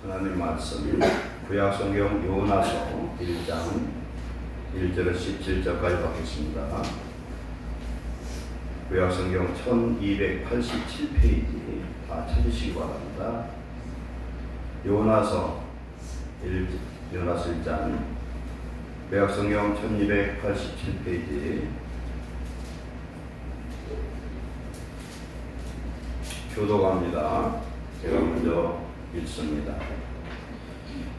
하나님 말씀 구약성경 요나서 1장 1절에서 17절까지 받겠습니다. 구약성경 1287페이지 다 찾으시기 바랍니다. 요나서 1장 구약성경 1287페이지 교도갑니다. 제가 먼저 읽습니다.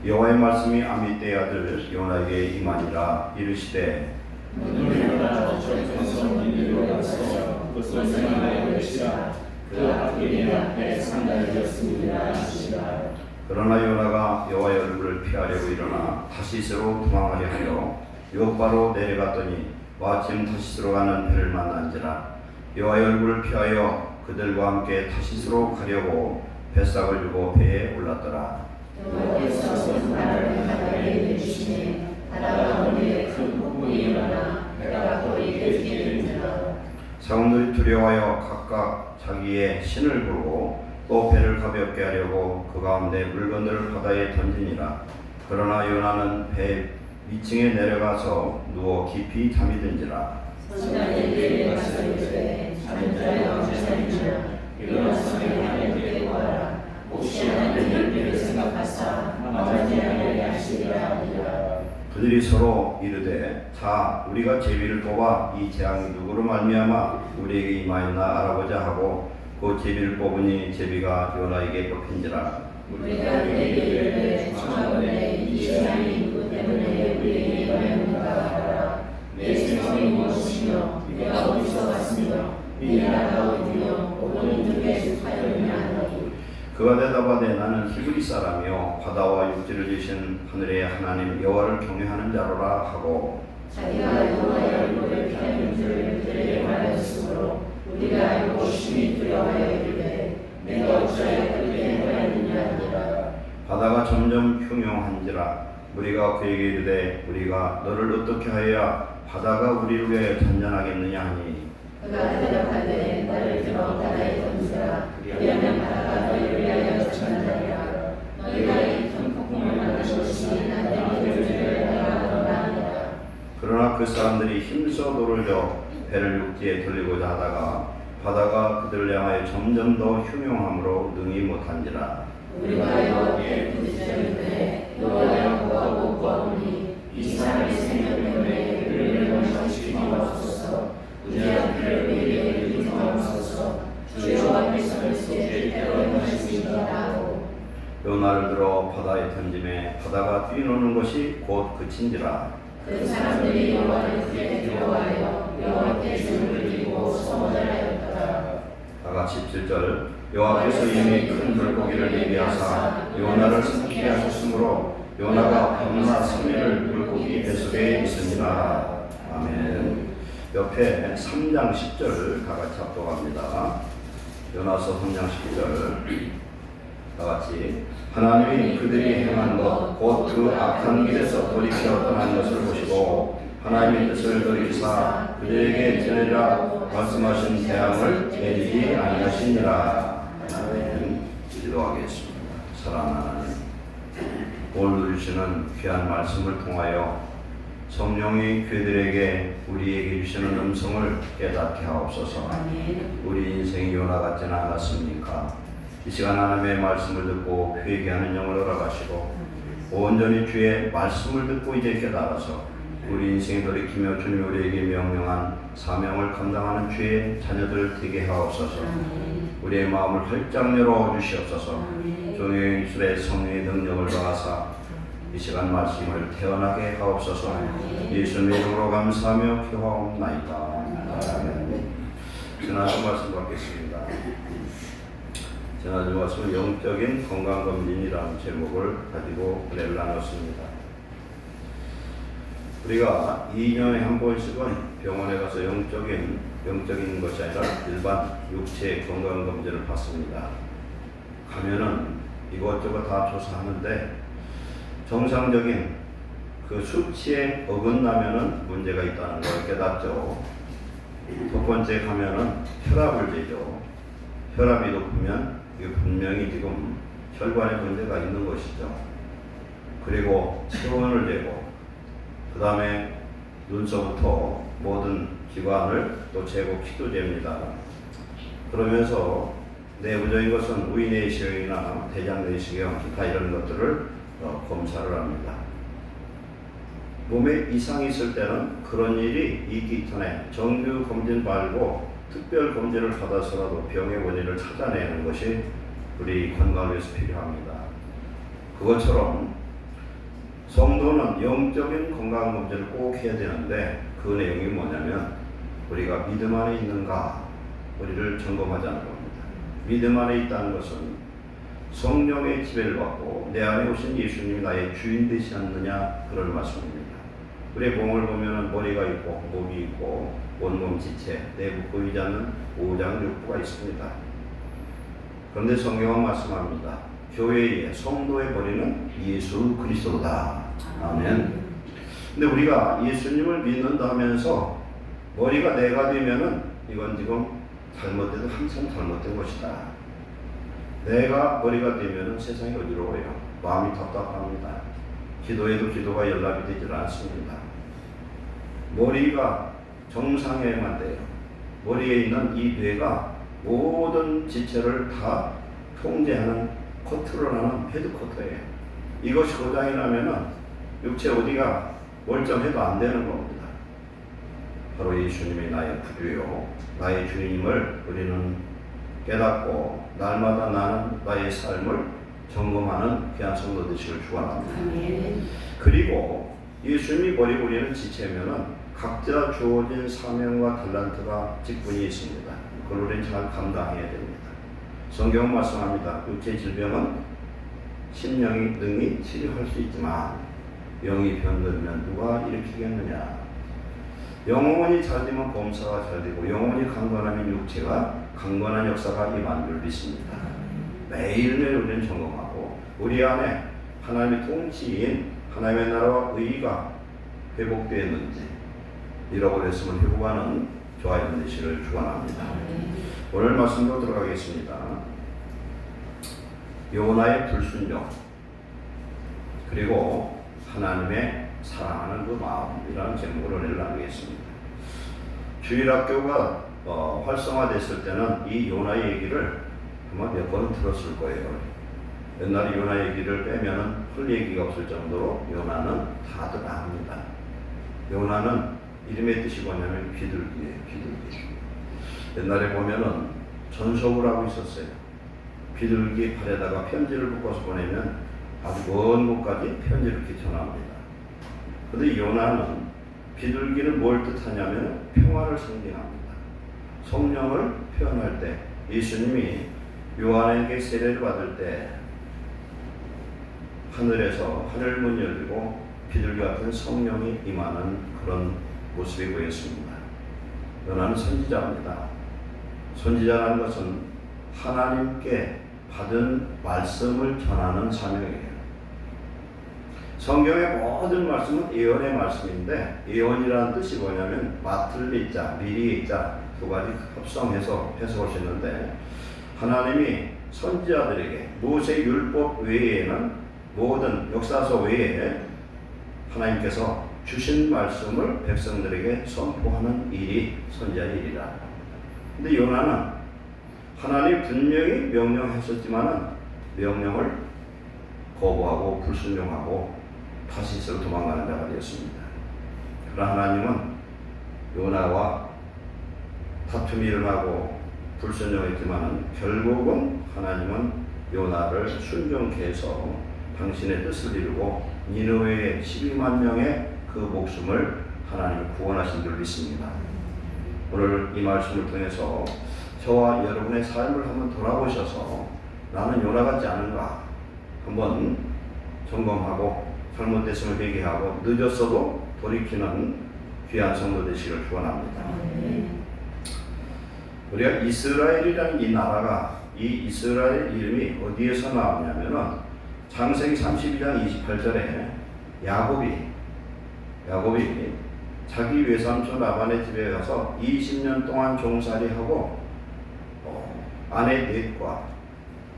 여호와의 말씀이 아미떼의 아들 요나에게 임하니라. 이르시되 그러나 요나가 여호와의 얼굴을 피하려고 일어나 타시스로 도망하려 하여 요바로 내려갔더니 마침 타시스로 가는 배를 만난지라. 여호와의 얼굴을 피하여 그들과 함께 타시스로 가려고 뱃삭을 주고 배에 올랐더라. 여호와께서 바다를 바다에 내주시니 바다가 우리의 큰 폭풍이 일어나 배가 고리게 되는지라. 사람들이 두려워하여 각각 자기의 신을 부르고 또 배를 가볍게 하려고 그 가운데 물건들을 바다에 던지니라. 그러나 요나는 배 위층에 내려가서 누워 깊이 잠이 든지라. 선지자에게 가서 이르되 잠은 자여 잠자리라. 일어나서 하나님께 구하라. 혹시 하나님의 일을 생각하사 망하지 않게 하시리라 하니라. 그들이 서로 이르되 자 우리가 제비를 뽑아 이 재앙이 누구로 말미암아 우리에게 임하였나 알아보자 하고 그 제비를 뽑으니 제비가 요나에게 뽑힌지라. 우리가 그에게 이르되 청하건대 이 재앙이 누구 때문에 우리에게 임하였는가 하라. 내 생명이 무엇이며 내가 어디서 왔으며 이 나라가 어디며 오늘 누구의 속하였느냐 하더니 그가 대답하되 나는 히브리 사람이요 바다와 육지를 지으신 하늘의 하나님 여호와를 경외하는 자로라 하고 자기가 여호와의 얼굴을 피하는 줄을 그들에게 말하였으므로 우리가 알고 심히 두려워하여 이르되 내가 어찌하여 그렇게 행하였느냐 하니라. 바다가 점점 흉용한지라. 우리가 그에게 이르되 우리가 너를 어떻게 하여야 바다가 우리를 위하여 잔잔하겠느냐 하니 그가 대답하되 나를 들어 바다에 던지라. 그리하면 바다가 너희를 위하여 잔잔하리라. 너희가 이 큰 폭풍을 만날 것이 난 너희를 하리라 하니라. 그러나 그 사람들이 힘써 돌을 져 배를 육지에 돌리고자 하다가 바다가 그들을 향하여 점점 더 흉용함으로 능히 못한지라. 우리가 여호와께 부르짖으되 여호와여 구하고 구하오니 이 사람의 생명 때문에 우리를 멸망시키옵소서. 우리 앞을 우리에게 인도하옵소서. 주 여호와께서는 제 때로 행하시리라 하고 요나를 들어 바다에 던짐에 바다가 뛰노는 것이 곧 그친지라. 그 사람들이 여호와를 크게 두려워하여 여호와께 줄을 들고 소원하였더라. 다같이 17절 여호와께서 이미 큰 물고기를 예비하사 요나를 삼키게 하셨으므로 요나가 밤낮 3일을 물고기 뱃속에 있으니라. 아멘. 옆에 3장 10절 다같이 합독합니다. 요나서 3장 10절 다같이 하나님이 그들이 행한 것 곧 그 악한 길에서 돌이켜 떠난 것을 보시고 하나님의 뜻을 돌이키사 그들에게 전하리라 말씀하신 재앙을 내리지 아니하시니라. 아멘. 기도하겠습니다. 사랑하는 하나님, 오늘 주시는 귀한 말씀을 통하여 성령이 그들에게 우리에게 주시는 음성을 깨닫게 하옵소서. 우리 인생이 요나 같지는 않았습니까? 이 시간 하나님의 말씀을 듣고 회개하는 영을 허락하시고 온전히 주의 말씀을 듣고 이제 깨달아서 우리 인생이 돌이키며 주님 우리에게 명령한 사명을 감당하는 주의 자녀들 되게 하옵소서. 우리의 마음을 활짝 열어 주시옵소서. 종의 입술에 성령의 능력을 더하사 이 시간 말씀을 태어나게 하옵소서. 예수님의 이름으로 감사하며 기도하옵나이다. 아멘. 지난주 말씀 받겠습니다. 지난주 말씀은 영적인 건강검진이라는 제목을 가지고 은혜를 나눴습니다. 우리가 2년에 한 번씩은 병원에 가서 영적인 것이 아니라 일반 육체 건강검진을 받습니다. 가면은 이것저것 다 조사하는데 정상적인 그 수치에 어긋나면은 문제가 있다는 걸 깨닫죠. 첫 번째 가면은 혈압을 재죠. 혈압이 높으면 이게 분명히 지금 혈관에 문제가 있는 것이죠. 그리고 체온을 재고 그 다음에 눈서부터 모든 기관을 또 재고 피도 잽니다. 그러면서 내부적인 것은 위 내시경이나 대장 내시경 기타 이런 것들을 검사를 합니다. 몸에 이상이 있을 때는 그런 일이 있기 전에 정규 검진 말고 특별 검진을 받아서라도 병의 원인을 찾아내는 것이 우리 건강을 위해서 필요합니다. 그것처럼 성도는 영적인 건강검진을 꼭 해야 되는데 그 내용이 뭐냐면 우리가 믿음 안에 있는가 우리를 점검하자는 겁니다. 믿음 안에 있다는 것은 성령의 지배를 받고 내 안에 오신 예수님이 나의 주인 되지 않느냐 그런 말씀입니다. 우리의 몸을 보면 머리가 있고 목이 있고 온몸 지체, 내부 보이지 않는 오장 육부가 있습니다. 그런데 성경은 말씀합니다. 교회의 성도의 머리는 예수 그리스도다. 아멘. 근데 우리가 예수님을 믿는다면서 머리가 내가 되면은 이건 지금 잘못돼도 항상 잘못된 것이다. 내가 머리가 되면은 세상이 어지러워요. 마음이 답답합니다. 기도해도 기도가 연락이 되질 않습니다. 머리가 정상에만 돼요. 머리에 있는 이 뇌가 모든 지체를 다 통제하는 컨트롤하는 헤드쿼터예요. 이것이 고장이 나면은 육체 어디가 멀쩡해도 안 되는 겁니다. 바로 예수님이 나의 구주요, 나의 주님을 우리는 깨닫고 날마다 나는 나의 삶을 점검하는 귀한 성도 되시길 축원합니다. 그리고 예수님이 버리고 우리는 지체면은 각자 주어진 사명과 달란트가 직분이 있습니다. 그걸 우리는 잘 감당해야 됩니다. 성경은 말씀합니다. 육체 질병은 심령이 능히 치료할 수 있지만 영이 병들면 누가 일으키겠느냐. 영혼이 잘 되면 범사가 잘 되고 영혼이 강건하면 육체가 강건한 역사가 임한 줄 믿습니다. 매일매일 우리는 점검하고 우리 안에 하나님의 통치인 하나님의 나라와 의가 회복되었는지 잃어버렸음을 회복하는 저와 여러분 되시기를 축원합니다. 오늘 말씀으로 들어가겠습니다. 요나의 불순종 그리고 하나님의 사랑하는 그 마음이라는 제목으로 오늘 나누겠습니다. 주일학교가 활성화됐을 때는 이 요나 얘기를 아마 몇 번은 들었을 거예요. 옛날에 요나 얘기를 빼면은 할 얘기가 없을 정도로 요나는 다들 압니다. 요나는 이름의 뜻이 뭐냐면 비둘기예요. 비둘기. 옛날에 보면은 전속을 하고 있었어요. 비둘기 팔에다가 편지를 묶어서 보내면 아주 먼 곳까지 편지를 이렇게 전합니다. 그런데 요나는 비둘기는 뭘 뜻하냐면 평화를 상징합니다. 성령을 표현할 때 예수님이 요한에게 세례를 받을 때 하늘에서 하늘문 열리고 비둘기 같은 성령이 임하는 그런 모습이 보였습니다. 요나는 선지자입니다. 선지자라는 것은 하나님께 받은 말씀을 전하는 사명이에요. 성경의 모든 말씀은 예언의 말씀인데 예언이라는 뜻이 뭐냐면 맡을 있자, 미리 있자 두 가지 합성해서 해석할 수 있는데 하나님이 선지자들에게 모세 율법 외에는 모든 역사서 외에 하나님께서 주신 말씀을 백성들에게 선포하는 일이 선지자의 일이라. 근데 요나는 하나님 분명히 명령했었지만은 명령을 거부하고 불순종하고 다시스로 도망가는 자가 되었습니다. 그러나 하나님은 요나와 다툼이 일어나고 불순종했지만은 결국은 하나님은 요나를 순종케 해서 당신의 뜻을 이루고 니느웨의 12만 명의 그 목숨을 하나님이 구원하신 줄 믿습니다. 오늘 이 말씀을 통해서 저와 여러분의 삶을 한번 돌아보셔서 나는 요나 같지 않은가 한번 점검하고 잘못됐음을 회개하고 늦었어도 돌이키는 귀한 성도 되시기를 축원합니다. 우리가 이스라엘이라는 이 나라가 이 이스라엘 이름이 어디에서 나오냐면은 창세기 32장 28절에 야곱이 자기 외삼촌 라반의 집에 가서 20년 동안 종살이하고 아내 넷과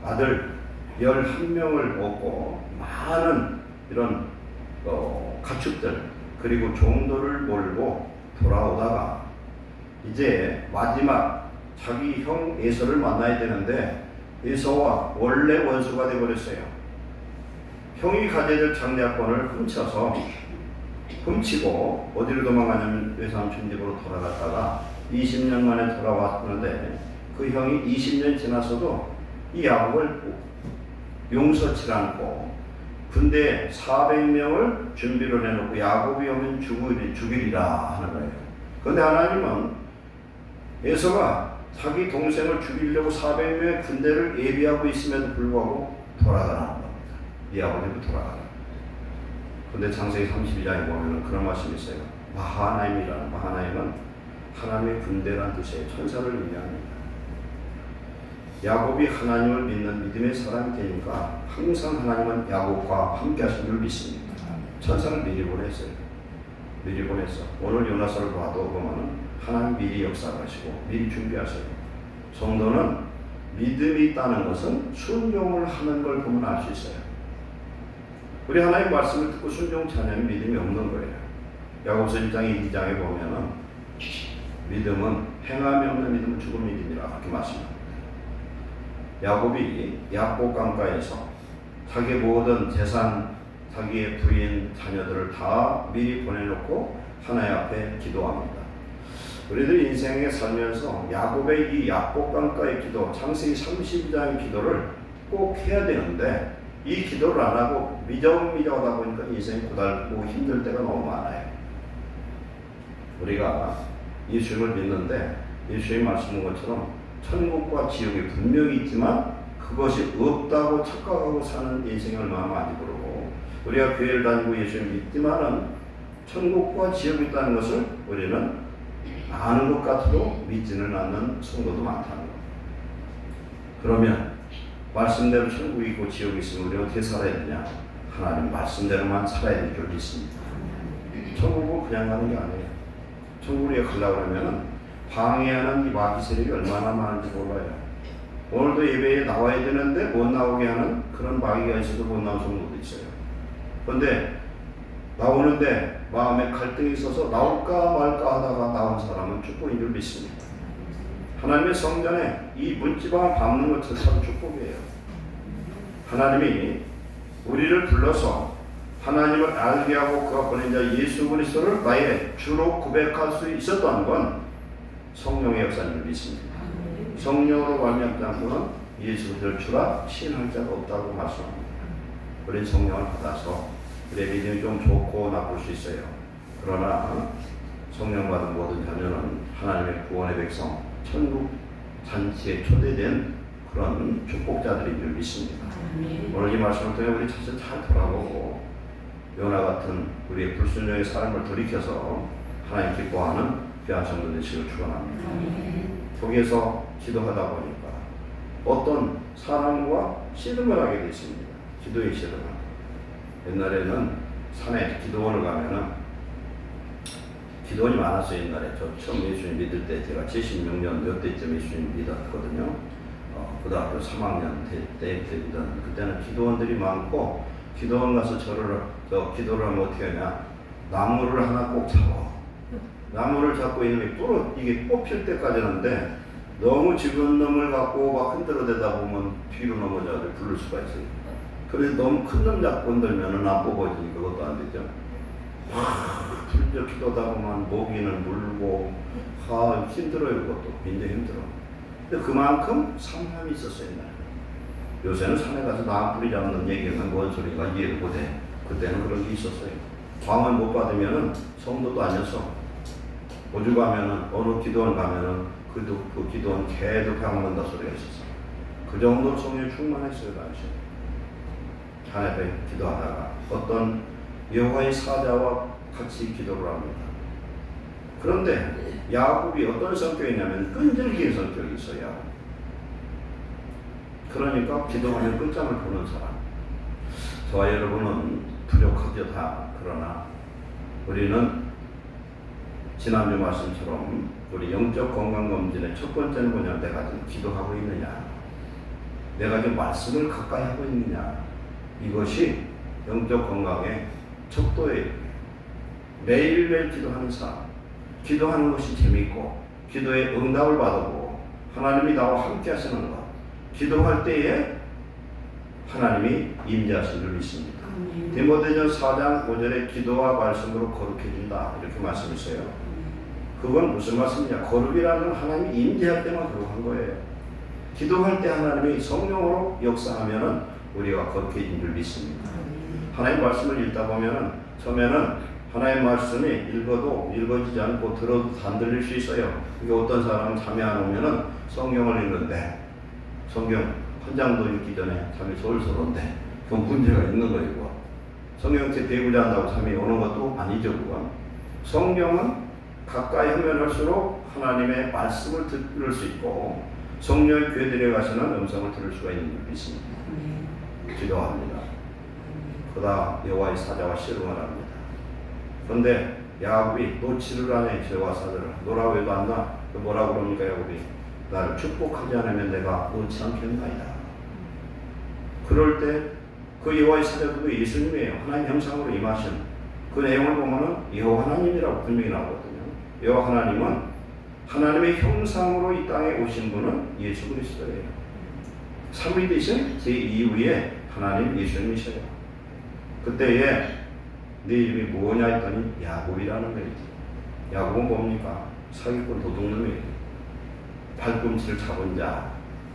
아들 11명을 얻고 많은 이런 가축들 그리고 종들을 몰고 돌아오다가 이제 마지막 자기 형 에서를 만나야 되는데 에서와 원래 원수가 되어버렸어요. 형이 가져야 될 장자권을 훔치고 어디로 도망가냐면 외삼촌 집으로 돌아갔다가 20년 만에 돌아왔는데 그 형이 20년 지났어도 이 야곱을 용서치 않고 군대 400명을 준비를 해놓고 야곱이 오면 죽이리라 하는 거예요. 그런데 하나님은 에서가 자기 동생을 죽이려고 400명의 군대를 예비하고 있음에도 불구하고 돌아가라는 겁니다. 이 아버지도 돌아가라. 그런데 창세기 32장에 보면 그런 말씀이 있어요. 마하나임은 하나님의 군대란 뜻이에요. 천사를 의미합니다. 야곱이 하나님을 믿는 믿음의 사람이 되니까 항상 하나님은 야곱과 함께 하신 줄 믿습니다. 천사를 미리 보냈어요. 미리 보냈어. 오늘 요나서를 봐도 보면 하나님 미리 역사하시고 미리 준비하세요. 성도는 믿음이 있다는 것은 순종을 하는 걸 보면 알 수 있어요. 우리 하나님 말씀을 듣고 순종치 않으면 믿음이 없는 거예요. 야고보서 1장 2장에 보면은 믿음은 행함이 없는 믿음은 죽은 믿음이라 그렇게 말씀합니다. 야곱이 야복 강가에서 자기 모든 재산, 자기의 부인, 자녀들을 다 미리 보내놓고 하나님 앞에 기도합니다. 우리들 인생에 살면서 야곱의 이 야복 강가의 기도, 창세기 32장의 기도를 꼭 해야 되는데 이 기도를 안 하고 미적미적하다 보니까 인생이 고달프고 힘들 때가 너무 많아요. 우리가 예수님을 믿는데 예수님이 말씀한 것처럼 천국과 지옥이 분명히 있지만 그것이 없다고 착각하고 사는 인생이 얼마나 많이 부르고 우리가 교회를 다니고 예수님을 믿지만은 천국과 지옥이 있다는 것을 우리는 아는 것 같아도 믿지는 않는 성도도 많다는 것. 그러면 말씀대로 천국이 있고 지옥이 있으면 우리는 어떻게 살아야 되냐? 하나님 말씀대로만 살아야 될 줄 믿습니다. 천국은 그냥 가는 게 아니에요. 천국에 가려고 하면은 방해하는 이 마귀 세력이 얼마나 많은지 몰라요. 오늘도 예배에 나와야 되는데 못 나오게 하는 그런 마귀가 있어도 못 나온 성도도 있어요. 그런데 나오는데 마음에 갈등이 있어서 나올까 말까 하다가 나온 사람은 축복인 줄 믿습니다. 하나님의 성전에 이 문지방을 밟는 것 자체가 축복이에요. 하나님이 우리를 불러서 하나님을 알게 하고 그가 보낸 자 예수 그리스도를 나의 주로 고백할 수 있었던 건 성령의 역사인 줄 믿습니다. 성령으로 말미암지 않고는 예수 그리스도를 주라 시인할 자가 없다고 말씀합니다. 우리는 성령을 받아서 우리의 믿음이 좀 좋고 나쁠 수 있어요. 그러나 성령 받은 모든 자녀는 하나님의 구원의 백성, 천국 잔치에 초대된 그런 축복자들인 줄 믿습니다. 오늘 이 말씀을 통해 우리 자신 잘 돌아보고 요나 같은 우리의 불순종의 사람을 돌이켜서 하나님 기뻐하는 귀한 성도 되시길 축원합니다. 거기에서 기도하다 보니까 어떤 사람과 씨름을 하게 됐습니다. 기도의 씨름을. 옛날에는 산에 기도원을 가면은 기도원이 많았어요. 옛날에 저 처음 예수님 믿을 때 제가 76년 몇 때쯤 예수님 믿었거든요. 고등학교 3학년 때 믿었는데 그때는 기도원들이 많고 기도원 가서 기도를 하면 어떻게 하냐? 나무를 하나 꼭 잡아. 나무를 잡고 이놈이 이게 뽑힐 때까지 하는데 너무 집은 놈을 갖고 막 흔들어대다 보면 뒤로 넘어져서 부를 수가 있어요. 그래서 너무 큰 놈 잡고 흔들면은 안 뽑아지니까 그것도 안 되죠. 불저 기도다 보면 모기는 물고 힘들어요. 그것도 굉장히 힘들어. 근데 그만큼 상함이 있었어요. 옛날에. 요새는 산에 가서 나무 뿌리 잡는 얘기하면 뭔 소리가 이해를 못해. 그때는 그런 게 있었어요. 광을 못 받으면은 성도도 아니었어. 어디 가면은 어느 기도원 가면은 그 기도원 계속 강원한다 소리가 있었어. 그 정도로 성령이 충만했어요 당시. 하나님께 기도하다가 어떤 여호와의 사자와 같이 기도를 합니다. 그런데 야곱이 어떤 성격이냐면 끈질긴 성격이 있어요. 그러니까 기도하면 끝장을 보는 사람. 저와 여러분은 부족하죠 다. 그러나 우리는 지난주 말씀처럼 우리 영적 건강검진의 첫 번째는 뭐냐? 내가 지금 기도하고 있느냐? 내가 지금 말씀을 가까이 하고 있느냐. 이것이 영적 건강의 척도예요. 매일매일 기도하는 삶, 기도하는 것이 재밌고 기도의 응답을 받고 하나님이 나와 함께 하시는 것, 기도할 때에 하나님이 임재하신 줄 믿습니다. 디모데전 4장 5절에 기도와 말씀으로 거룩해진다 이렇게 말씀했어요. 그건 무슨 말씀이냐? 거룩이라는 하나님이 임재할 때만 거룩한 거예요. 기도할 때 하나님이 성령으로 역사하면은 우리가 거룩해진 줄 믿습니다. 하나님 말씀을 읽다 보면은 처음에는 하나님 말씀이 읽어도 읽어지지 않고 들어도 안 들릴 수 있어요. 이게 어떤 사람은 잠이 안 오면은 성경을 읽는데 성경 한 장도 읽기 전에 잠이 솔솔 온대. 그건 문제가 있는 거예요. 성경책 배우자 한다고 잠이 오는 것도 아니죠. 그건. 성경은 가까이 하면 할수록 하나님의 말씀을 들을 수 있고 성령의 궤들에 가시는 음성을 들을 수가 있는 줄 믿습니다. 기도합니다. 그러다 여호와의 사자와 씨름을 합니다. 그런데 야곱이 놓지를 않아 저와 사자를 노라고 해도 안다. 뭐라고 그럽니까? 야곱이 나를 축복하지 않으면 내가 놓지 않겠나이다. 그럴 때 그 여호와의 사자도 예수님이에요. 하나님 형상으로 임하신 그 내용을 보면은 여호와 하나님이라고 분명히 나오거든요. 여호와 하나님은 하나님의 형상으로 이 땅에 오신 분은 예수 그리스도예요. 삼위 되신 제2위의 하나님 예수님이셔요. 그때에 네 이름이 뭐냐 했더니 야곱이라는 거예요. 야곱은 뭡니까? 사기꾼 도둑놈이에요. 발꿈치를 잡은 자.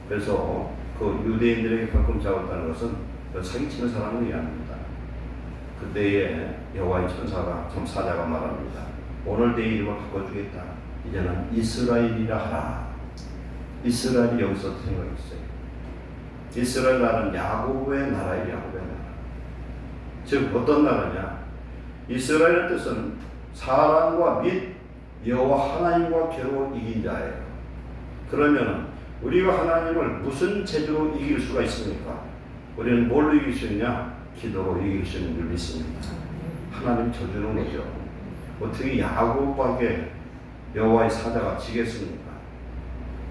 그래서 그 유대인들에게 발꿈치 잡았다는 것은 사기치는 사람을 의미합니다. 그때에 여호와의 천사가 참 사자가 말합니다. 오늘 내 이름을 바꿔주겠다. 이제는 이스라엘이라 하라. 이스라엘이 여기서 생각했어요. 이스라엘 나라는 야곱의 나라예요. 야곱의 나라. 즉 어떤 나라냐? 이스라엘의 뜻은 사람과 및 여호와 하나님과 겨루 이긴 자예요. 그러면 우리가 하나님을 무슨 재주로 이길 수가 있습니까? 우리는 뭘로 이길 수 있냐? 기도로 이길 수 있는 줄 믿습니다. 하나님 져주는 거죠. 어떻게 야곱에게 여호와의 사자가 지겠습니까?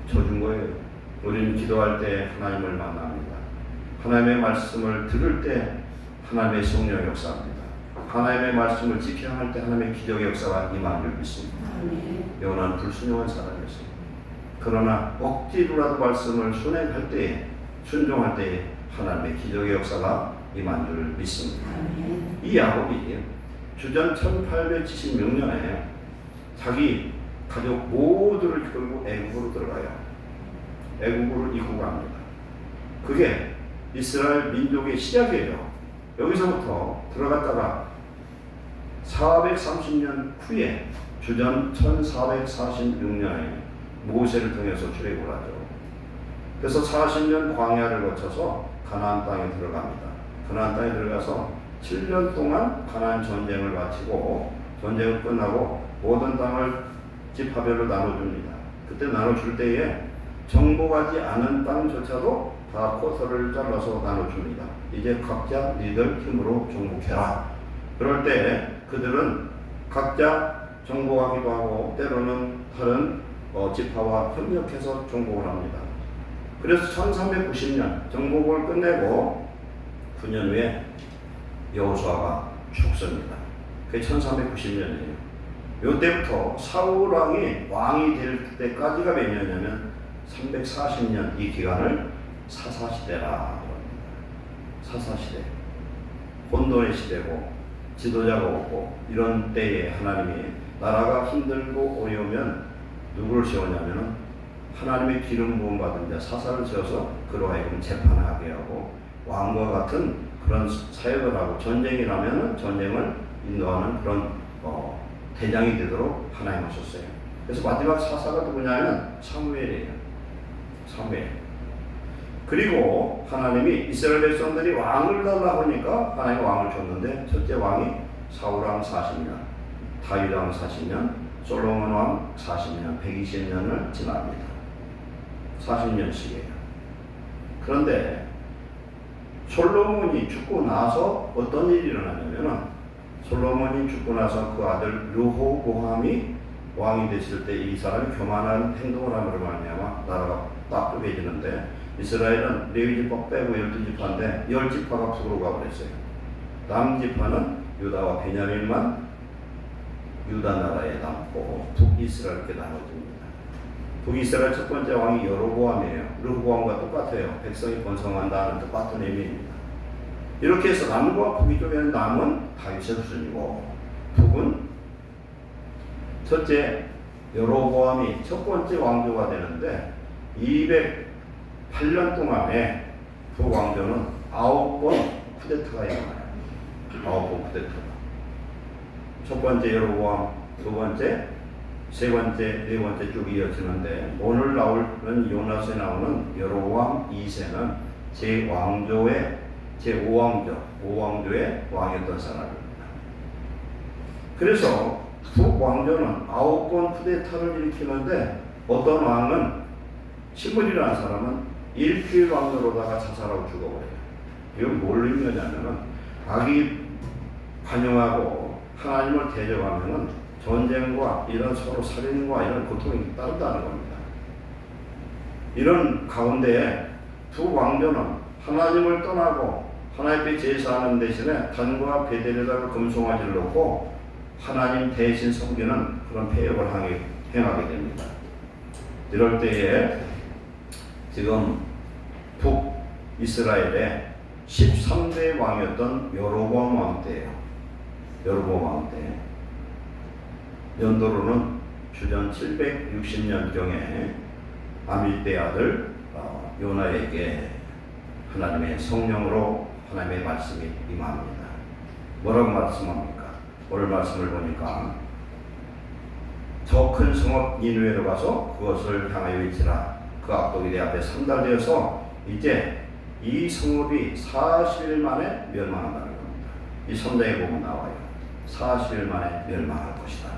져준 거예요. 우리는 기도할 때 하나님을 만납니다. 하나님의 말씀을 들을 때 하나님의 성령 역사합니다. 하나님의 말씀을 지켜야 할 때 하나님의 기적의 역사가 임하는 줄 믿습니다. 요나는 불순종한 사람이었어요. 그러나 억지로라도 말씀을 순행할 때에 순종할 때에 하나님의 기적의 역사가 임한 줄 믿습니다. 이 야곱이 주전 1876년에 자기 가족 모두를 끌고 애국으로 들어가요. 애국으로 입국합니다. 그게 이스라엘 민족의 시작이에요. 여기서부터 들어갔다가 430년 후에 주전 1446년에 모세를 통해서 출애굽을 하죠. 그래서 40년 광야를 거쳐서 가나안 땅에 들어갑니다. 가나안 땅에 들어가서 7년 동안 가나안 전쟁을 마치고 전쟁을 끝나고 모든 땅을 지파별로 나눠줍니다. 그때 나눠줄 때에 정복하지 않은 땅조차도 다 코스를 잘라서 나눠줍니다. 이제 각자 니들 힘으로 정복해라. 그럴 때 그들은 각자 정복하기도 하고 때로는 다른 지파와 협력해서 정복을 합니다. 그래서 1390년 정복을 끝내고 9년 후에 여호수아가 죽습니다. 그게 1390년이에요. 이때부터 사울 왕이 왕이 될 때까지가 몇 년이냐면 340년 이 기간을 사사시대라. 사사시대. 혼돈의 시대고 지도자가 없고 이런 때에 하나님이 나라가 힘들고 어려우면 누구를 세우냐면은 하나님의 기름 부음 받은 자 사사를 세워서 그로 하여금 재판하게 하고 왕과 같은 그런 사역을 하고 전쟁이라면은 전쟁을 인도하는 그런 대장이 되도록 하나님 하셨어요. 그래서 마지막 사사가 누구냐면 사무엘이에요. 사무엘. 그리고 하나님이 이스라엘 백성들이 왕을 달라고 하니까 하나님이 왕을 줬는데 첫째 왕이 사울왕 40년, 다윗왕 40년, 솔로몬 왕 40년, 120년을 지납니다. 40년씩이에요. 그런데 솔로몬이 죽고 나서 어떤 일이 일어나냐면 솔로몬이 죽고 나서 그 아들 르호보암이 왕이 됐을 때 이 사람이 교만한 행동을 함으로 말미암아 나라가 딱딱해지는데 이스라엘은 레위지파 빼고 12지파인데 10지파가 북으로 가버렸어요. 남지파는 유다와 베냐민만 유다 나라에 남고 북이스라엘께 나눠집니다. 북이스라엘 첫 번째 왕이 여로보암이에요. 르호보암과 똑같아요. 백성이 번성한다는 똑같은 의미입니다. 이렇게 해서 남과 북이 쪽에는 남은 다윗의 후손이고 북은 첫째 여로보암이 첫 번째 왕조가 되는데 208년 동안에 북왕조는 9번 쿠데타가 일어나요. 9번 쿠데타가. 첫 번째 여로보암, 두 번째, 세 번째, 네 번째 쭉 이어지는데 오늘 나오는 요나서에 나오는 여로보암 2세는 제5왕조의 왕이었던 사람입니다. 그래서 북왕조는 9번 쿠데타를 일으키는데 어떤 왕은 신문이라는 사람은 일주일 왕조로다가 자살하고 죽어버려요. 이건 뭘 의미하냐면은 악이 관용하고 하나님을 대적하면은 전쟁과 이런 서로 살인과 이런 고통이 따른다는 겁니다. 이런 가운데 두 왕조는 하나님을 떠나고 하나님께 제사하는 대신에 단과 베델에다가 금송아지를 놓고 하나님 대신 섬기는 그런 폐역을 행하게 됩니다. 이럴 때에 지금 북이스라엘의 13대 왕이었던 여로보암 왕 때예요. 여로보암 왕 때. 연도로는 주전 760년경에 아밀대 아들 요나에게 하나님의 성령으로 하나님의 말씀이 임합니다. 뭐라고 말씀합니까? 오늘 말씀을 보니까 저 큰 성읍 니느웨로 가서 그것을 향하여 외치라. 그 악독이 내 앞에 상달되어서 이제 이 성읍이 40일 만에 멸망한다는 겁니다. 이 선자에 보면 나와요. 40일 만에 멸망할 것이다.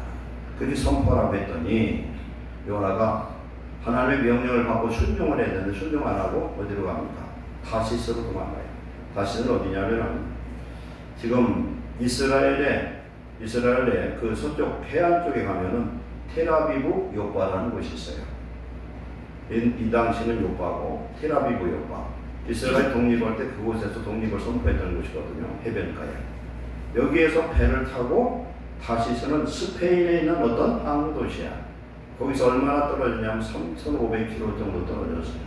그렇게 선포라고 했더니 요나가 하나님의 명령을 받고 순종을 해야 되는데 순종 안 하고 어디로 갑니까? 다시스로 도망가요. 다시스는 어디냐면은 지금 이스라엘의 그 서쪽 해안 쪽에 가면은 텔아비브 요바라는 곳이 있어요. 이 당시는 요바고 텔아비브 요바. 이스라엘 독립할 때 그곳에서 독립을 선포했던 곳이거든요. 해변가에. 여기에서 배를 타고 다시스는 스페인에 있는 어떤 항구 도시야. 거기서 얼마나 떨어지냐면 3,500km 정도 떨어졌어요.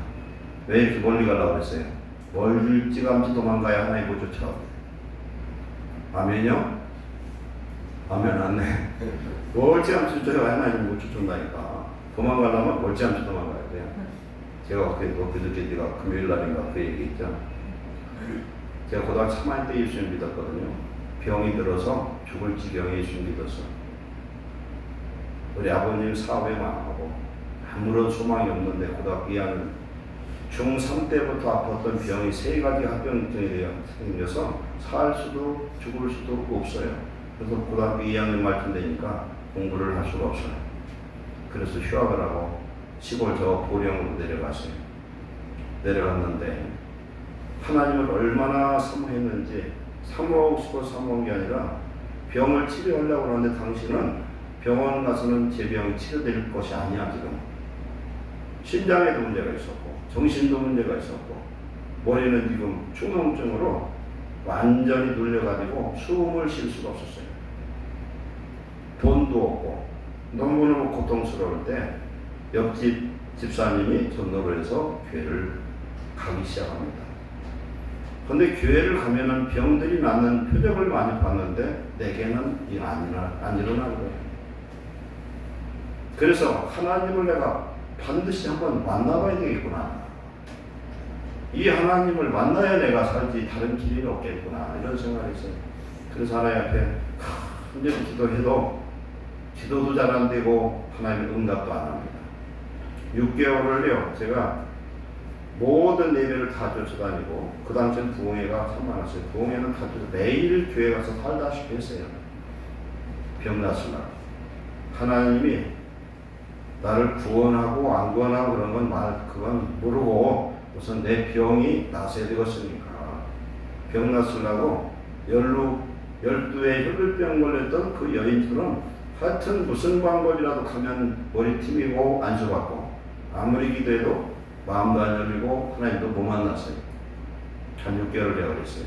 왜 이렇게 멀리 가려고 그랬어요? 멀찌감치 도망가야 하나님 못 쫓아오고. 아멘요? 아멘 안 네. 멀찌감치 쫓아가야 하나님 못 쫓아온다니까. 도망가려면 멀찌감치 도망가야 돼요. 제가 그저께 제가 금요일 날인가 그 얘기했죠. 제가 고등학교 3학년 때 예수님 믿었거든요. 병이 들어서 죽을 지경에 예수님 믿었어. 우리 아버님 사업에 망하고 아무런 소망이 없는데 고등학교 2학년 중3 때부터 아팠던 병이 3가지 합병증이 생겨서 살 수도 죽을 수도 없어요. 그래서 고등학교 2학년 말쯤 되니까 공부를 할 수가 없어요. 그래서 휴학을 하고 시골 저 보령으로 내려갔어요. 내려갔는데 하나님을 얼마나 사모했는지 사모하고 싶어 사모한 게 아니라 병을 치료하려고 하는데 당신은 병원 가서는 제 병이 치료될 것이 아니야. 지금 심장에도 문제가 있었고 정신도 문제가 있었고 머리는 지금 충농증으로 완전히 눌려가지고 숨을 쉴 수가 없었어요. 돈도 없고 너무너무 고통스러울 때 옆집 집사님이 전도를 해서 교회를 가기 시작합니다. 그런데 교회를 가면은 병들이 낫는 표적을 많이 봤는데 내게는 안 일어나는 거예요. 그래서 하나님을 내가 반드시 한번 만나봐야 되겠구나. 이 하나님을 만나야 내가 살지 다른 길이 없겠구나. 이런 생각이 있어요. 그래서 하나님 앞에 간절히 기도해도 기도도 잘 안 되고 하나님의 응답도 안 합니다. 6개월을요 제가 모든 예배를 다 쫓아다니고 그 당시엔 부흥회가 참 많았어요. 부흥회는 다 매일 교회 가서 살다시피 했어요. 병 났으나 하나님이 나를 구원하고 안 구원하고 그런 건 그건 모르고 우선 내 병이 나서야 되겠으니까 병 났으려고 12에 혈류병 걸렸던 그 여인처럼 하여튼 무슨 방법이라도 가면 머리 튀기고 안수받고 아무리 기도해도 마음도 안 열리고 하나님도 못 만났어요. 한 6개월 되어버렸어요.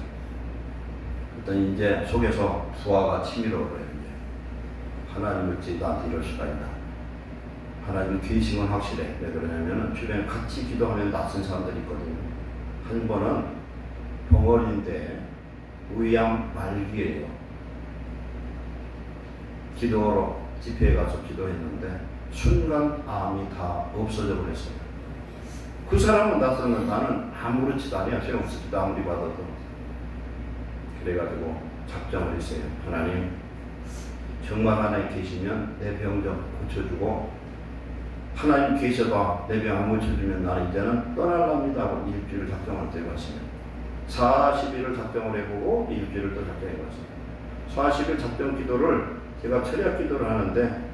그랬더니 이제 속에서 수화가 치밀어 버려요. 하나님 어찌 나한테 이럴 수가 있나. 하나님 계심은 확실해. 왜 그러냐면 주변에 같이 기도하면 낯선 사람들이 있거든요. 한 번은 병원인데 의암 말기예요. 기도로 집회에 가서 기도했는데 순간 암이 다 없어져 버렸어요. 그 사람은 낯선데 나는 아무렇지도 않아요. 소용없기도 아무리 받아도. 그래가지고 작정을 했어요. 하나님 정말 하나님 계시면 내 병 좀 고쳐주고, 하나님 계셔도 내 병 안 고쳐주면 나는 이제는 떠날랍니다 하고 일주일을 작정을 해봤어요. 40일을 작정을 해보고 일주일을 또 작정해봤어요. 40일 작정 기도를 제가 철야 기도를 하는데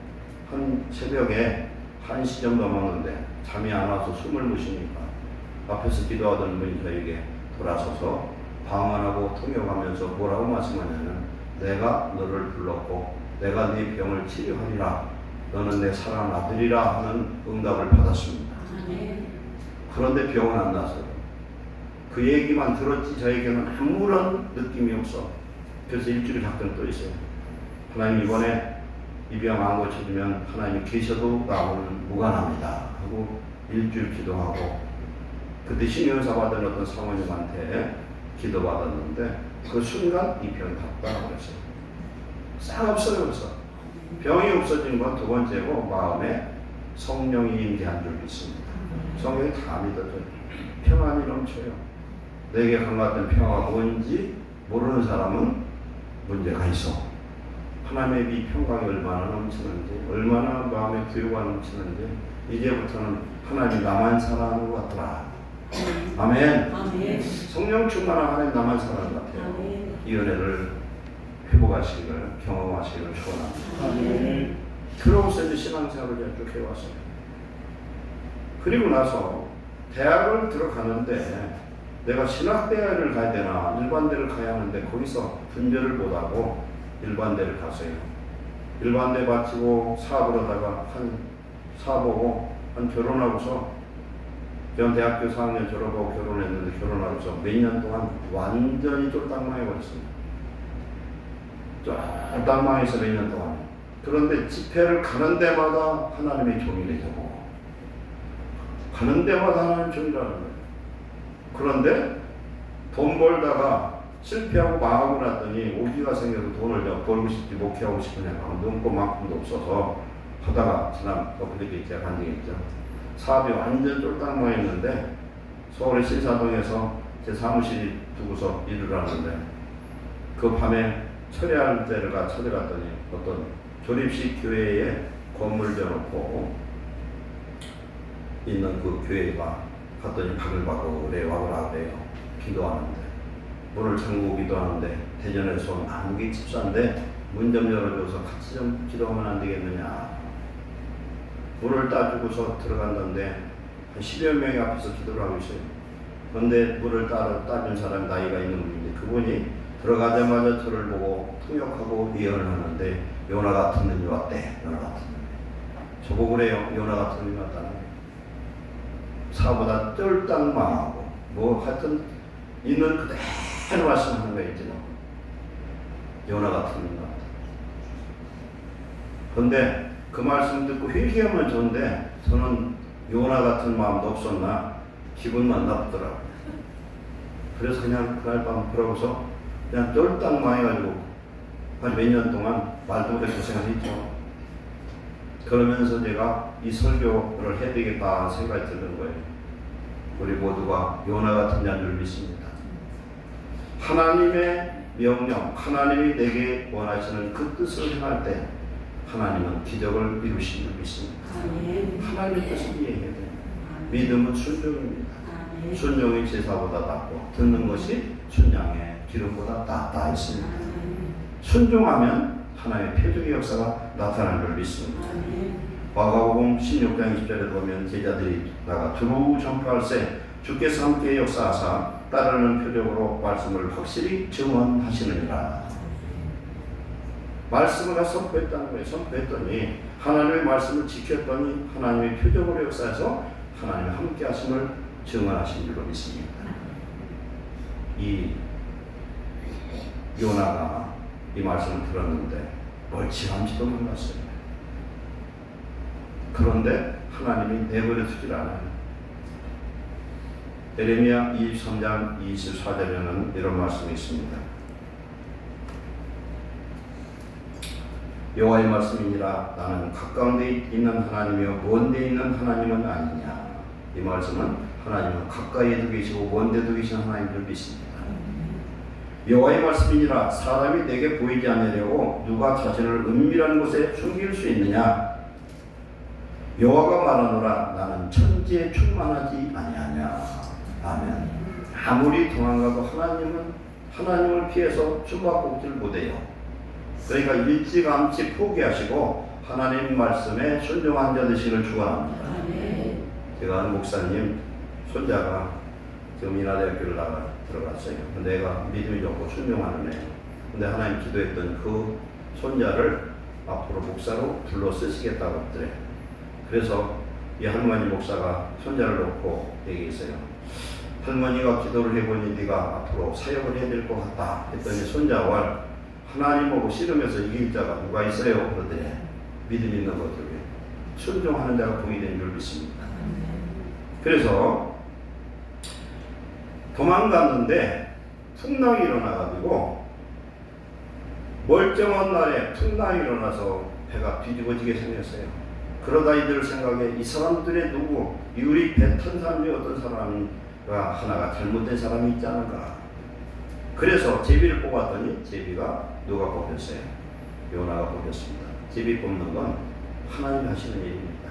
한 새벽에 1시 정도 먹는데 잠이 안 와서 숨을 못 쉬니까 앞에서 기도하던 분이 저에게 돌아서서 방언하고 통역하면서 뭐라고 말씀하냐면, 내가 너를 불렀고 내가 네 병을 치료하리라, 너는 내 사랑하는 아들이라 하는 응답을 받았습니다. 그런데 병은 안 났어요. 그 얘기만 들었지 저에게는 아무런 느낌이 없어. 그래서 일주일 작전 또 있어요. 하나님 이번에 이 병 안 고쳐주면 하나님이 계셔도 나오는 무관합니다 하고 일주일 기도하고, 그때 신유사 받은 어떤 사모님한테 기도받았는데 그 순간 이 병이 다 떠나버렸어요. 싹 없어요. 그래서 병이 없어진 건 두 번째고, 마음에 성령이 임재한 줄 믿습니다. 성령이 다 믿어져요. 평안이 넘쳐요. 내게 강같은 평화가 뭔지 모르는 사람은 문제가 있어. 하나님의 이 평강이 얼마나 넘치는지, 얼마나 마음의 기요가 넘치는지, 이제부터는 하나님 나만 사랑하는 것 같더라. 아멘. 아멘. 성령 충만한 하나님 나만 사랑하는 것 같아요. 아멘. 이 은혜를 회복하시기를, 경험하시기를 축원합니다. 아멘. 그러고서 이제 신앙생활을 쭉 해왔어요. 그리고 나서 대학을 들어가는데 내가 신학대학을 가야 되나 일반대를 가야 하는데 거기서 분별을 못하고 일반대를 갔어요. 일반대 마치고 사업을 하다가 사업하고 결혼하고서 전 대학교 4학년 졸업하고 결혼했는데, 결혼하고서 몇 년 동안 완전히 쫄딱망해버렸습니다. 쫄딱망해서 몇 년 동안. 그런데 집회를 가는 데마다 하나님의 종이 되고, 가는 데마다 하나님의 종이라는 거예요. 그런데 돈 벌다가 실패하고 망하고 났더니 오기가 생겨서 돈을 좀 벌고 싶지, 목회하고 싶으냐, 눈꽃만큼도 없어서 하다가 지난 엊그저께 제가 간 적이 있죠. 사업이 완전 쫄딱망했는데 서울의 신사동에서 제 사무실 두고서 일을 하는데, 그 밤에 철야할 때를 찾아갔더니 어떤 조립식 교회에 건물 져놓고 있는 그 교회가 갔더니 바글바글해 와글와글해요. 기도하는데 문을 잠그고 기도하는데 대전에서 온 한국인 집사인데 문 좀 열어줘서 같이 좀 기도하면 안 되겠느냐. 문을 따주고서 들어갔는데 한 10여 명이 앞에서 기도를 하고 있어요. 그런데 문을 따준 사람이 나이가 있는 분인데 그분이 들어가자마자 저를 보고 통역하고 예언을 하는데, 요나 같은 놈이 왔대. 요나 같은 놈이. 저보고 그래요. 요나 같은 놈이 왔다는 거예요. 사보다 쫄딱망하고 뭐 하여튼 있는 그대로 말씀하는 거 있지 뭐. 요나 같은 놈이 왔다. 그런데 그 말씀 듣고 회개하면 좋은데 저는 요나 같은 마음도 없었나 기분만 나쁘더라고요. 그래서 그냥 그날 밤 그러고서 그냥 쫄딱망해가지고 한 몇 년 동안 말도 못해 고생을 했죠. 그러면서 제가 이 설교를 해야 되겠다 생각이 드는 거예요. 우리 모두가 요나 같은 자인 줄 믿습니다. 하나님의 명령, 하나님이 내게 원하시는 그 뜻을 행할 때 하나님은 기적을 이루시는 줄 믿습니다. 하나님의 뜻을 이해해야 돼요. 믿음은 순종입니다. 순종이 제사보다 낫고 듣는 것이 순양의 기름보다 낫다 했습니다. 순종하면 하나님의 표적의 역사가 나타날 줄 믿습니다. 마가복음 16장 20절에 보면 제자들이 나가 두루 전파할세 주께서 함께 역사하사 따르는 표적으로 말씀을 확실히 증언하시느니라. 말씀을 선포했다는 거예요. 선포했더니 하나님의 말씀을 지켰더니 하나님의 표적으로 역사해서 하나님의 함께 하심을 증언하신 줄로 믿습니다. 이 요나가 이 말씀을 들었는데 멀찌감치도 몰랐어요. 그런데 하나님이 내버려 두질 않아요. 예레미야 23장 24절에는 이런 말씀이 있습니다. 여호와의 말씀이니라. 나는 가까운 데 있는 하나님이요 먼 데 있는 하나님은 아니냐. 이 말씀은 하나님은 가까이에도 계시고 먼 데도 계신 하나님을 믿습니다. 여호와의 말씀이니라. 사람이 내게 보이지 않으려고 누가 자신을 은밀한 곳에 숨길 수 있느냐. 여호와가 말하노라. 나는 천지에 충만하지 아니하냐. 아멘. 아무리 도망가도 하나님을 피해서 숨바꼭질 못해요. 그러니까 일찌감치 포기하시고 하나님 말씀에 순종한 자 되시기를 축원합니다. 제가 아는 목사님 손자가 지금 인하대학교를 들어갔어요. 근데 애가 믿음이 좋고 순종하는 애. 근데 하나님 기도했던 그 손자를 앞으로 목사로 불러 쓰시겠다고 했더래. 그래서 이 할머니 목사가 손자를 놓고 얘기했어요. 할머니가 기도를 해보니 네가 앞으로 사역을 해야 될 것 같다 했더니 손자와 하나님하고 씨름해서 이길 자가 누가 있어요? 그러더래. 믿음 있는 것들이 순종하는 자가 복이 된 줄 믿습니다. 그래서 도망갔는데 풍랑이 일어나가지고 멀쩡한 날에 풍랑이 일어나서 배가 뒤집어지게 생겼어요. 그러다 이들 생각에 이 사람들의 누구, 이 우리 배 탄 사람 중에 어떤 사람과 하나가 잘못된 사람이 있지 않은가. 그래서 제비를 뽑았더니 제비가 누가 뽑혔어요? 요나가 뽑혔습니다. 제비 뽑는 건 하나님이 하시는 일입니다.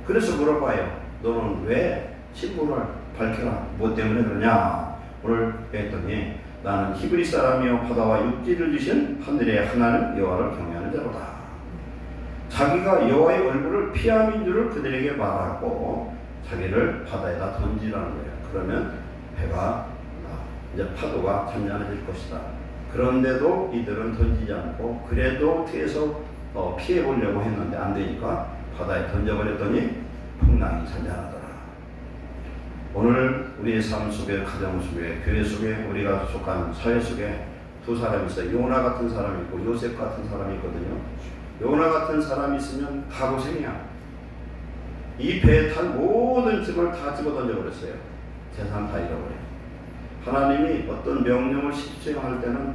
그래서 물어봐요. 너는 왜 신분을 밝혀라? 뭐 때문에 그러냐? 오늘 했더니 나는 히브리 사람이요 바다와 육지를 주신 하늘의 하나님 여호와를 경외하는 자로다. 자기가 여호와의 얼굴을 피함인 줄을 그들에게 말하고 자기를 바다에다 던지라는 거예요. 그러면 배가 이제 파도가 잔잔해질 것이다. 그런데도 이들은 던지지 않고 그래도 어떻게 해서 피해 보려고 했는데 안 되니까 바다에 던져버렸더니 풍랑이 잔잔하더라. 오늘 우리의 삶 속에, 가정 속에, 교회 속에, 우리가 속한 사회 속에 두 사람이 있어요. 요나 같은 사람이 있고 요셉 같은 사람이 있거든요. 요나 같은 사람이 있으면 다 고생이야. 이 배에 탄 모든 짐을 다 집어 던져버렸어요. 재산 다 잃어버려요. 하나님이 어떤 명령을 실행할 때는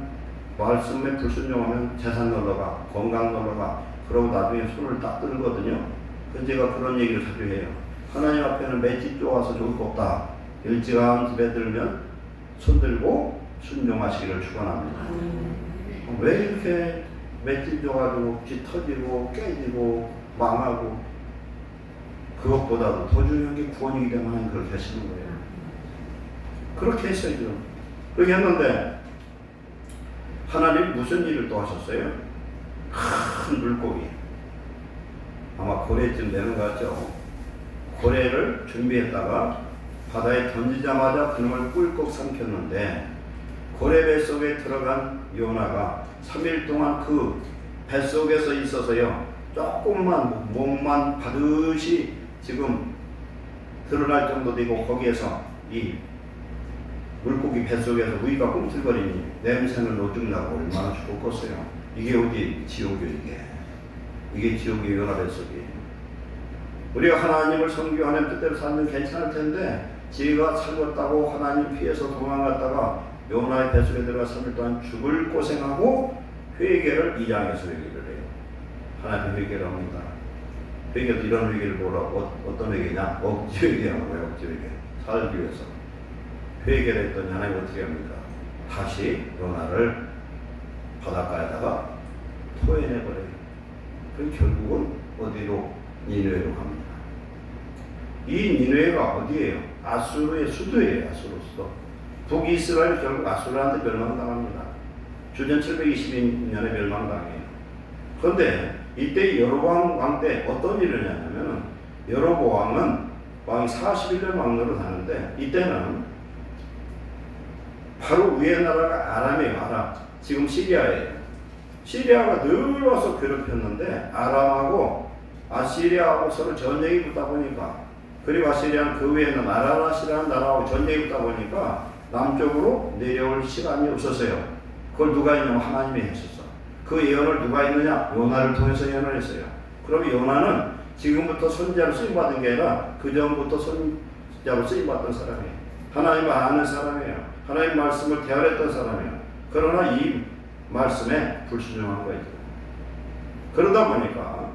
말씀에 불순종하면 재산 놀러가, 건강 놀러가, 그러고 나중에 손을 딱 들거든요. 그래서 제가 그런 얘기를 자주 해요. 하나님 앞에는 맷집 쪼아서 좋을 거 없다. 일찌감치 배 들면 손 들고 순종하시기를 축원합니다. 왜 이렇게 맷집 쪼가지고 쥐 터지고 깨지고 망하고, 그것보다도 더 중요한 게 구원이기 때문에 그렇게 하시는 거예요. 그렇게 했어요. 그렇게 했는데 하나님 무슨 일을 또 하셨어요? 큰 물고기, 아마 고래쯤 되는 것 같죠? 고래를 준비했다가 바다에 던지자마자 그놈을 꿀꺽 삼켰는데 고래 뱃속에 들어간 요나가 3일 동안 그 뱃속에서 있어서요, 조금만 목만 바듯이 지금 드러날 정도 되고, 거기에서 이 물고기 뱃속에서 우리가 꿈틀거리니 냄새는 오죽나고 얼마나 죽었겠어요. 이게 어디 지옥이에요. 이게 지옥이에요. 요나 뱃속이. 우리가 하나님을 섬기고 하나님 뜻대로 살면 괜찮을 텐데, 지가 살렸다고 하나님 피해서 도망갔다가 요나의 뱃속에 들어가 3일 동안 죽을 고생하고 회개를 2장에서 회개를 해요. 하나님 회개를 합니다. 회개도 이런 회개를 뭐라고, 어떤 회개냐? 억지 회개라는 거예요. 억지 회개. 살기 위해서. 회개를 했더니 하나님 어떻게 합니까? 다시 요나를 바닷가에다가 토해내버려요. 그럼 결국은 어디로? 니느웨로 갑니다. 이 니느웨가 어디예요? 아수르의 수도예요. 아수르 수도. 북이스라엘 결국 아수르한테 멸망당합니다. 주전 722년에 멸망당해요. 그런데 이때 여로보암 왕 때 어떤 일을 했냐면, 여로보암은 왕이 41년 왕노릇 하는데, 이때는 바로 위에 나라가 아람이에요. 아람. 지금 시리아예요. 시리아가 늘 와서 괴롭혔는데 아람하고 아시리아하고 서로 전쟁이 붙다 보니까 그리고 아시리아는 그 외에는 아라라시라는 나라하고 전쟁이 있다 보니까 남쪽으로 내려올 시간이 없었어요. 그걸 누가 했냐면 하나님이 했었어. 그 예언을 누가 했느냐? 요나를 통해서 예언을 했어요. 그럼 요나는 지금부터 선지자로 쓰임받은 게 아니라 그 전부터 선지자로 쓰임받던 사람이에요. 하나님을 아는 사람이에요. 하나님 말씀을 대하랬던 사람이에요. 그러나 이 말씀에 불순종한 거예요. 그러다 보니까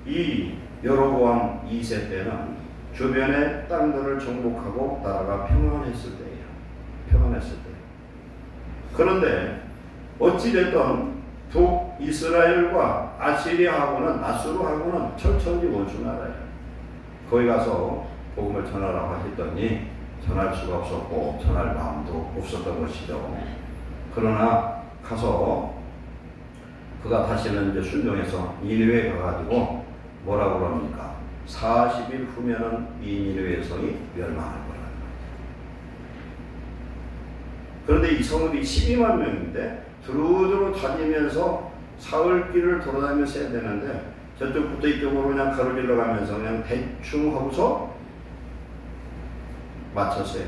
이 여로보암 2세 때는 주변의 땅들을 정복하고 나라가 평안했을 때예요. 평안했을 때. 그런데 어찌됐든 북이스라엘과 아시리아하고는 아수르하고는 철천지 원수 나라예요. 거기 가서 복음을 전하라고 했더니 전할 수가 없었고 전할 마음도 없었던 것이죠. 그러나 가서 그가 다시는 이제 순종해서 니느웨에 가가지고 뭐라고 그럽니까? 40일 후면은 이 니느웨 성이 멸망할 거라는 거예요. 그런데 이 성읍이 12만 명인데 두루두루 다니면서 사흘길을 돌아다니면서 해야 되는데 저쪽부터 이쪽으로 그냥 가로질러 가면서 그냥 대충 하고서 마쳤어요.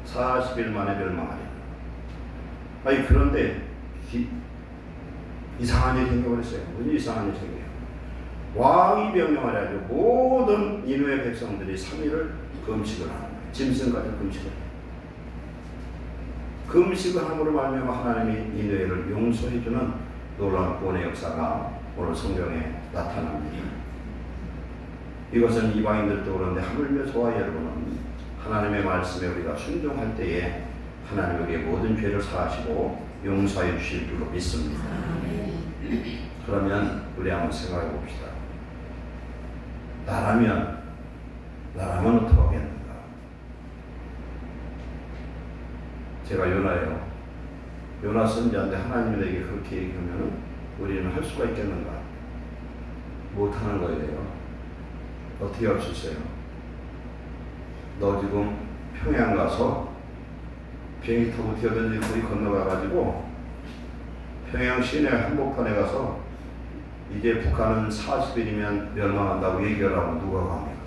40일 만에 멸망하리라. 아니 그런데 이상한 일이 생겨버렸어요. 무슨 이상한 일이 생겨요. 왕이 명령하려 하죠. 모든 니느웨 백성들이 3일을 금식을 하는 거예요. 짐승까지 금식을 해요. 금식을 함으로 말미암아 하나님이 니느웨를 용서해주는 놀라운 구원의 역사가 오늘 성경에 나타납니다. 이것은 이방인들도 그런데 하물며 저와 여러분은 하나님의 말씀에 우리가 순종할 때에 하나님 우리의 모든 죄를 사하시고 용서해 주실 줄로 믿습니다. 그러면 우리 한번 생각해 봅시다. 나라면 어떻게 하겠는가? 제가 요나예요. 요나 선지자인데 하나님이 내게 그렇게 얘기하면 우리는 할 수가 있겠는가? 못하는 거예요. 어떻게 할 수 있어요? 너 지금 평양 가서 비행기 타고 뛰어든지 거기 건너가가지고 평양 시내 한복판에 가서 이제 북한은 40일이면 멸망한다고 얘기하라고 누가 합니까?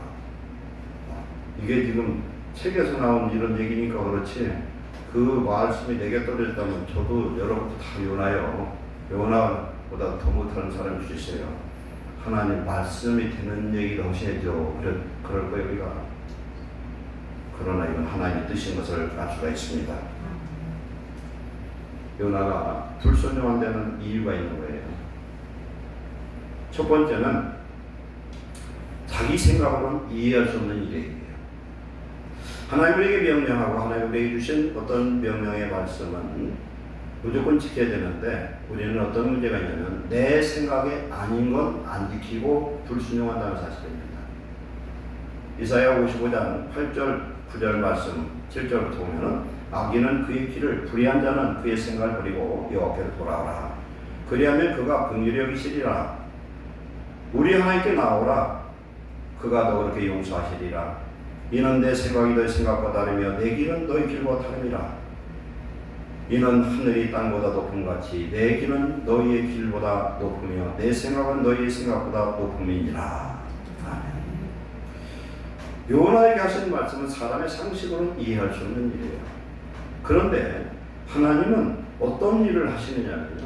이게 지금 책에서 나온 이런 얘기니까 그렇지 그 말씀이 내게 떨어졌다면 저도 여러분도 다 요나요. 요나보다 더 못하는 사람일 수 있어요. 하나님 말씀이 되는 얘기를 하셔야죠. 그럴 거예요 우리가. 그러나 이건 하나님의 뜻인 것을 알 수가 있습니다. 요나가 불순종한 데는 이유가 있는 거예요. 첫 번째는 자기 생각으로는 이해할 수 없는 일이에요. 하나님에게 명령하고 하나님에게 주신 어떤 명령의 말씀은 무조건 지켜야 되는데 우리는 어떤 문제가 있냐면 내 생각에 아닌 건 안 지키고 불순종한다는 사실입니다. 이사야 55장 8절 9절 말씀 7절부터 보면은 악인은 그의 길을 불의한 자는 그의 생각을 버리고 여호와께로 돌아오라. 그리하면 그가 긍휼히 여기시리라. 우리 하나님께 나오라. 그가 너희에게 용서하시리라. 이는 내 생각이 너희 생각과 다르며 내 길은 너희 길과 다름이라. 이는 하늘이 땅보다 높음 같이 내 길은 너희의 길보다 높으며 내 생각은 너희의 생각보다 높음이니라. 아멘. 요나에게 하신 말씀은 사람의 상식으로는 이해할 수 없는 일이에요. 그런데 하나님은 어떤 일을 하시느냐면요.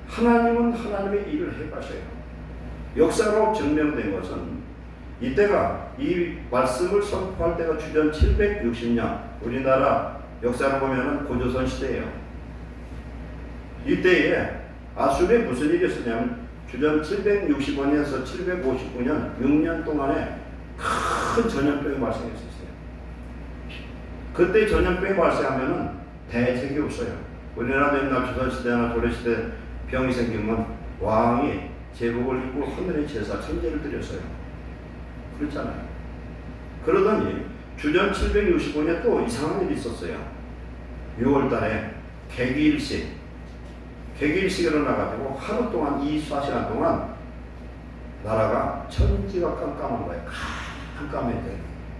하나님은 하나님의 일을 해가셔요. 역사로 증명된 것은 이때가 이 말씀을 선포할 때가 주전 760년 우리나라 역사를 보면은 고조선 시대예요. 이때에 아수르에 무슨 일이 있었냐면 주전 765년에서 759년 6년 동안에 큰 전염병이 발생했었어요. 그때 전염병이 발생하면은 대책이 없어요. 우리나라도 옛날 조선시대나 고려시대 병이 생기면 왕이 제복을 입고 하늘의 제사 천제를 드렸어요. 그렇잖아요. 그러더니 주전 765년 또 이상한 일이 있었어요. 6월 달에 개기일식이 일어나가지고 하루 동안 24시간 동안 나라가 천지가 깜깜한 거예요. 깜깜해져요.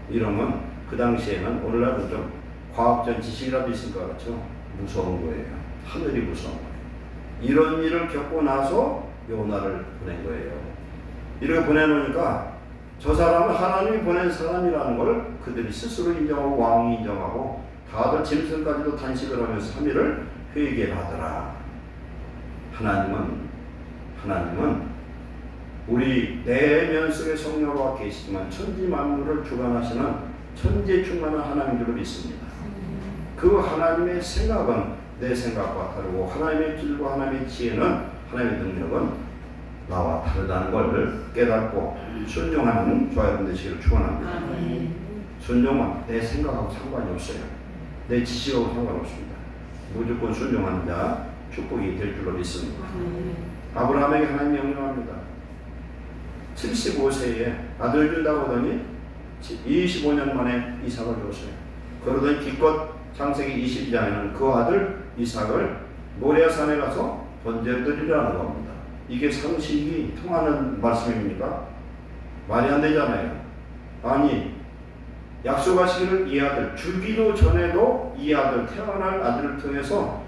이러면 그 당시에는 오늘날은 좀 과학적 지식이라도 있을 것 같죠. 무서운 거예요. 하늘이 무서운 거예요. 이런 일을 겪고 나서 요나를 보낸 거예요. 이렇게 보내놓으니까 저 사람은 하나님이 보낸 사람이라는 걸 그들이 스스로 인정하고 왕이 인정하고 다들 짐승까지도 단식을 하면서 3일을 회개하더라. 하나님은 우리 내면 속에 성령과 계시지만 천지 만물을 주관하시는 천지에 충만한 하나님 줄로 믿습니다. 그 하나님의 생각은 내 생각과 다르고 하나님의 길과 하나님의 지혜는 하나님의 능력은 나와 다르다는 걸 깨닫고 순종하는 저와 여러분 되시기를 축원합니다. 순종은 내 생각하고 상관이 없어요. 내 지식하고 상관없습니다. 무조건 순종하는 자 축복이 될 줄로 믿습니다. 아브라함에게 하나님 명령합니다. 75세에 아들 준다고 하더니 25년 만에 이삭을 줬어요. 그러더니 기껏 창세기 22장에는 그 아들 이삭을 모리아산에 가서 번제드리라는 겁니다. 이게 상식이 통하는 말씀입니까? 말이 안 되잖아요. 아니, 약속하시기를 이 아들 주기도 전에도 이 아들 태어날 아들을 통해서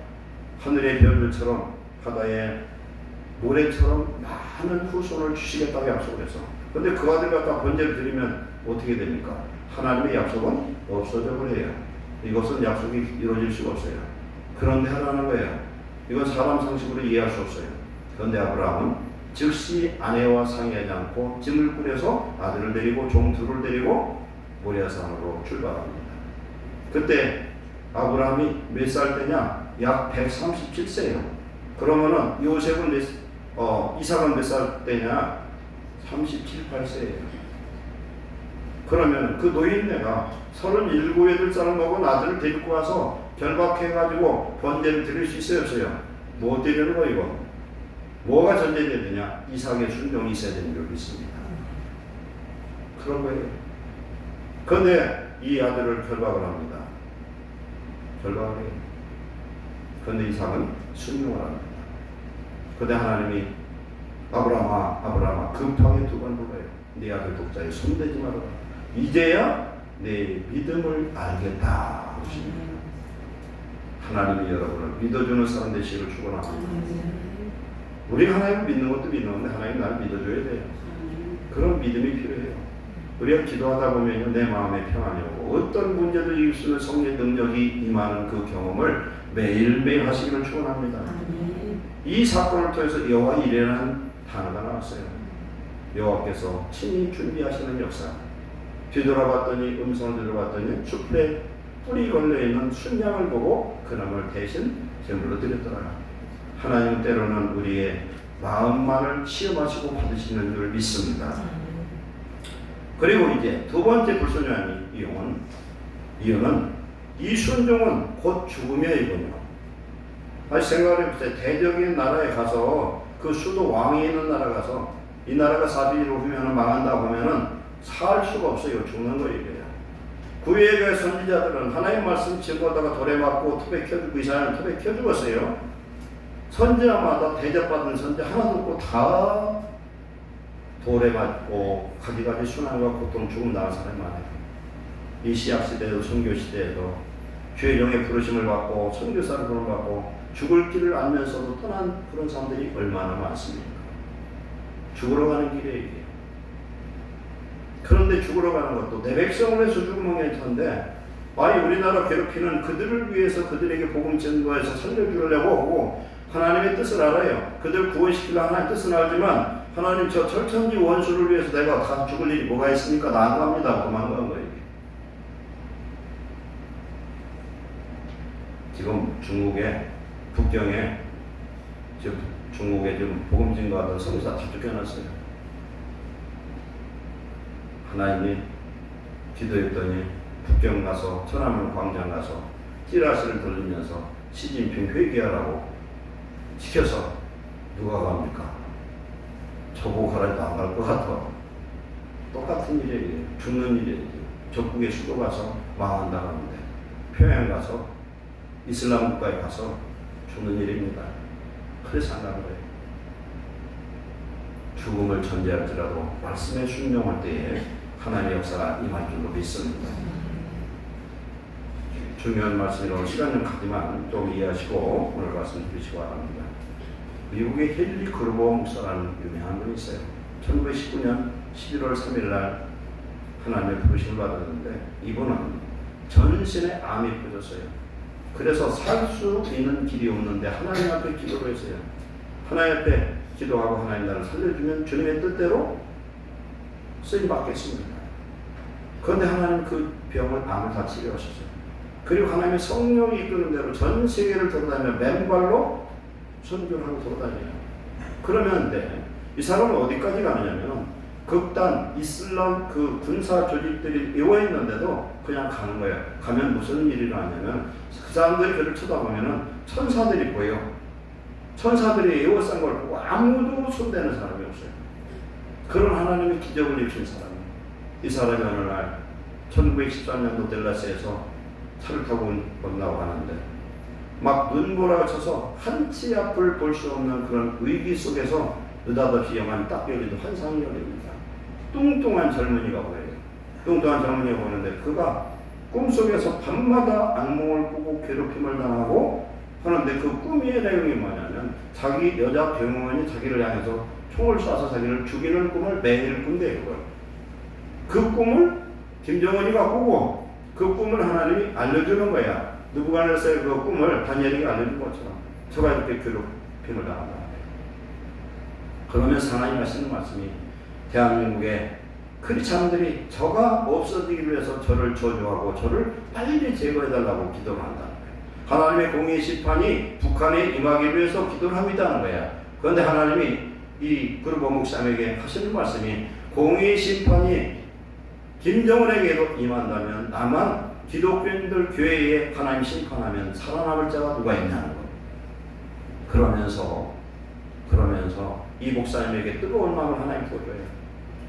하늘의 별들처럼 바다의 모래처럼 많은 후손을 주시겠다고 약속을 했어. 근데 그 아들 갖다 번제를 드리면 어떻게 됩니까? 하나님의 약속은 없어져 버려요. 이것은 약속이 이루어질 수가 없어요. 그런데 하라는 거예요. 이건 사람 상식으로 이해할 수 없어요. 그런데 아브라함은 즉시 아내와 상의하지 않고 짐을 꾸려서 아들을 데리고 종 둘을 데리고 모리아산으로 출발합니다. 그때 아브라함이 몇 살 때냐? 약 137세예요. 그러면은 요셉은 이삭은 몇 살 때냐? 37, 8세예요. 그러면 그 노인네가 37, 8살을 먹은 아들을 데리고 와서 결박해가지고 번제를 드릴 수 있어요, 없어요? 뭐 드리는 거 이거? 뭐가 전제돼야 되냐? 이삭의 순종이 있어야 되는 줄 믿습니다. 그런 거예요. 그런데 이 아들을 결박을 합니다. 결박을 해요. 그런데 이삭은 순종을 합니다. 그런데 하나님이 아브라함아 급하게 두 번 불러요. 네 아들 독자에 손대지 말아라. 이제야 내 믿음을 알겠다. 하나님이 여러분을 믿어주는 사람 되시기를 축원합니다. 우리가 하나님을 믿는 것도 믿는 건데 하나님 나를 믿어줘야 돼요. 그런 믿음이 필요해요. 우리가 기도하다 보면 내 마음에 평안이 오고 어떤 문제도 이길 수 있는 성령의 능력이 임하는 그 경험을 매일매일 하시기를 축원합니다. 이 사건을 통해서 여호와 이레라는 단어가 나왔어요. 여호와께서 친히 준비하시는 역사. 뒤돌아봤더니 음성을 들어봤더니 숲에 뿌리 걸려있는 순양을 보고 그 나무를 대신 제물로 드렸더라. 하나님은 때로는 우리의 마음만을 시험하시고 받으시는 줄 믿습니다. 그리고 이제 두 번째 불순종의 이유는 이 순종은 곧 죽음이군요. 다시 생각해 보세요. 대적인 나라에 가서 그 수도 왕이 있는 나라 가서 이 나라가 사비로 후면은 망한다고 하면은 살 수가 없어요. 죽는 거예요. 구약의 선지자들은 하나님 말씀 증거하다가 돌에 맞고 톱에 켜주고 이스라엘은 톱에 켜 죽었어요. 선지자마다 대접받은 선지 하나도 없고 다 돌에 맞고 가지가지 순환과 고통 죽음 당한 사람이 많아요. 이 시약 시대에도 선교 시대에도 주의 영의 부르심을 받고 선교사를 부름받고 죽을 길을 알면서도 떠난 그런 사람들이 얼마나 많습니까? 죽으러 가는 길에 이게. 그런데 죽으러 가는 것도 내 백성을 위해서 죽으면 괜찮은데 아니 우리나라 괴롭히는 그들을 위해서 그들에게 복음 전도해서 살려주려고 하고 하나님의 뜻을 알아요. 그들 구원시키려 하나님의 뜻은 알지만 하나님 저 철천지 원수를 위해서 내가 다 죽을 일이 뭐가 있습니까? 나아갑니다. 도망간 거예요. 지금 중국의 북경에 중국에 지금 복음 증거하던 선교사 다 쫓겨났어요. 하나님이 기도했더니 북경 가서 천안문 광장 가서 찌라시를 돌리면서 시진핑 회개하라고 시켜서 누가 갑니까? 저보고 가라도 안 갈 것 같아. 똑같은 일이에요. 죽는 일이에요. 적국의 수도 가서 망한다고 하는데 평양 가서 이슬람 국가에 가서 죽는 일입니다. 그래서 안 가는 거예요. 죽음을 전제할지라도 말씀에 순종할 때에 하나님의 역사가 임할 줄로 믿습니다. 중요한 말씀이라고 시간 좀 가지만 좀 이해하시고 오늘 말씀 드리시기 바랍니다. 미국의 헨리 그루버 목사라는 유명한 분이 있어요. 1919년 11월 3일 날 하나님의 부르심을 받았는데 이분은 전신에 암이 퍼졌어요. 그래서 살 수 있는 길이 없는데 하나님 앞에 기도를 했어요. 하나님 앞에 기도하고 하나님 나를 살려주면 주님의 뜻대로 쓰임받겠습니다. 그런데 하나님 그 병을 암을 다 치료하셨어요. 그리고 하나님의 성령이 이끄는 대로 전 세계를 돌아다니며 맨발로 선교를 하고 돌아다녀요. 그러면 이 사람은 어디까지 가느냐면 극단 이슬람 그 군사 조직들이 이워 있는데도 그냥 가는 거예요. 가면 무슨 일이 일어나냐면 그 사람들이 그를 쳐다보면은 천사들이 보여. 천사들이 에워싼 걸 보고 아무도 손대는 사람이 없어요. 그런 하나님의 기적을 일으킨 사람이에요. 이 사람이 어느 날 1913년도 델라스에서 차를 타고 건너고 가는데 막 눈보라가 쳐서 한치 앞을 볼 수 없는 그런 위기 속에서 느닷없이 영안이 딱 열리도 환상이 열립니다. 뚱뚱한 젊은이가 보여요. 뚱뚱한 젊은이가 보는데 그가 꿈속에서 밤마다 악몽을 꾸고 괴롭힘을 당하고 하는데 그 꿈의 내용이 뭐냐면 자기 여자 병원이 자기를 향해서 총을 쏴서 자기를 죽이는 꿈을 매일 꾼대요. 그 꿈을 김정은이가 꾸고 그 꿈을 하나님이 알려주는 거야. 느부갓네살의 그 꿈을 다니엘이가 알려준 것처럼 저가 이렇게 괴롭힘을 당한다. 그러면서 하나님 하시는 말씀이 대한민국의 크리스찬들이 저가 없어지기 위해서 저를 저주하고 저를 빨리 제거해달라고 기도를 한다는 거예요. 하나님의 공의 심판이 북한에 임하기 위해서 기도를 합니다는 거야. 그런데 하나님이 이 그루버 목사님에게 하시는 말씀이 공의 심판이 김정은에게도 임한다면 나만 기독교인들 교회에 하나님 심판하면 살아남을 자가 누가 있냐는 거예요. 그러면서 이 목사님에게 뜨거운 마음을 하나님 보여줘요.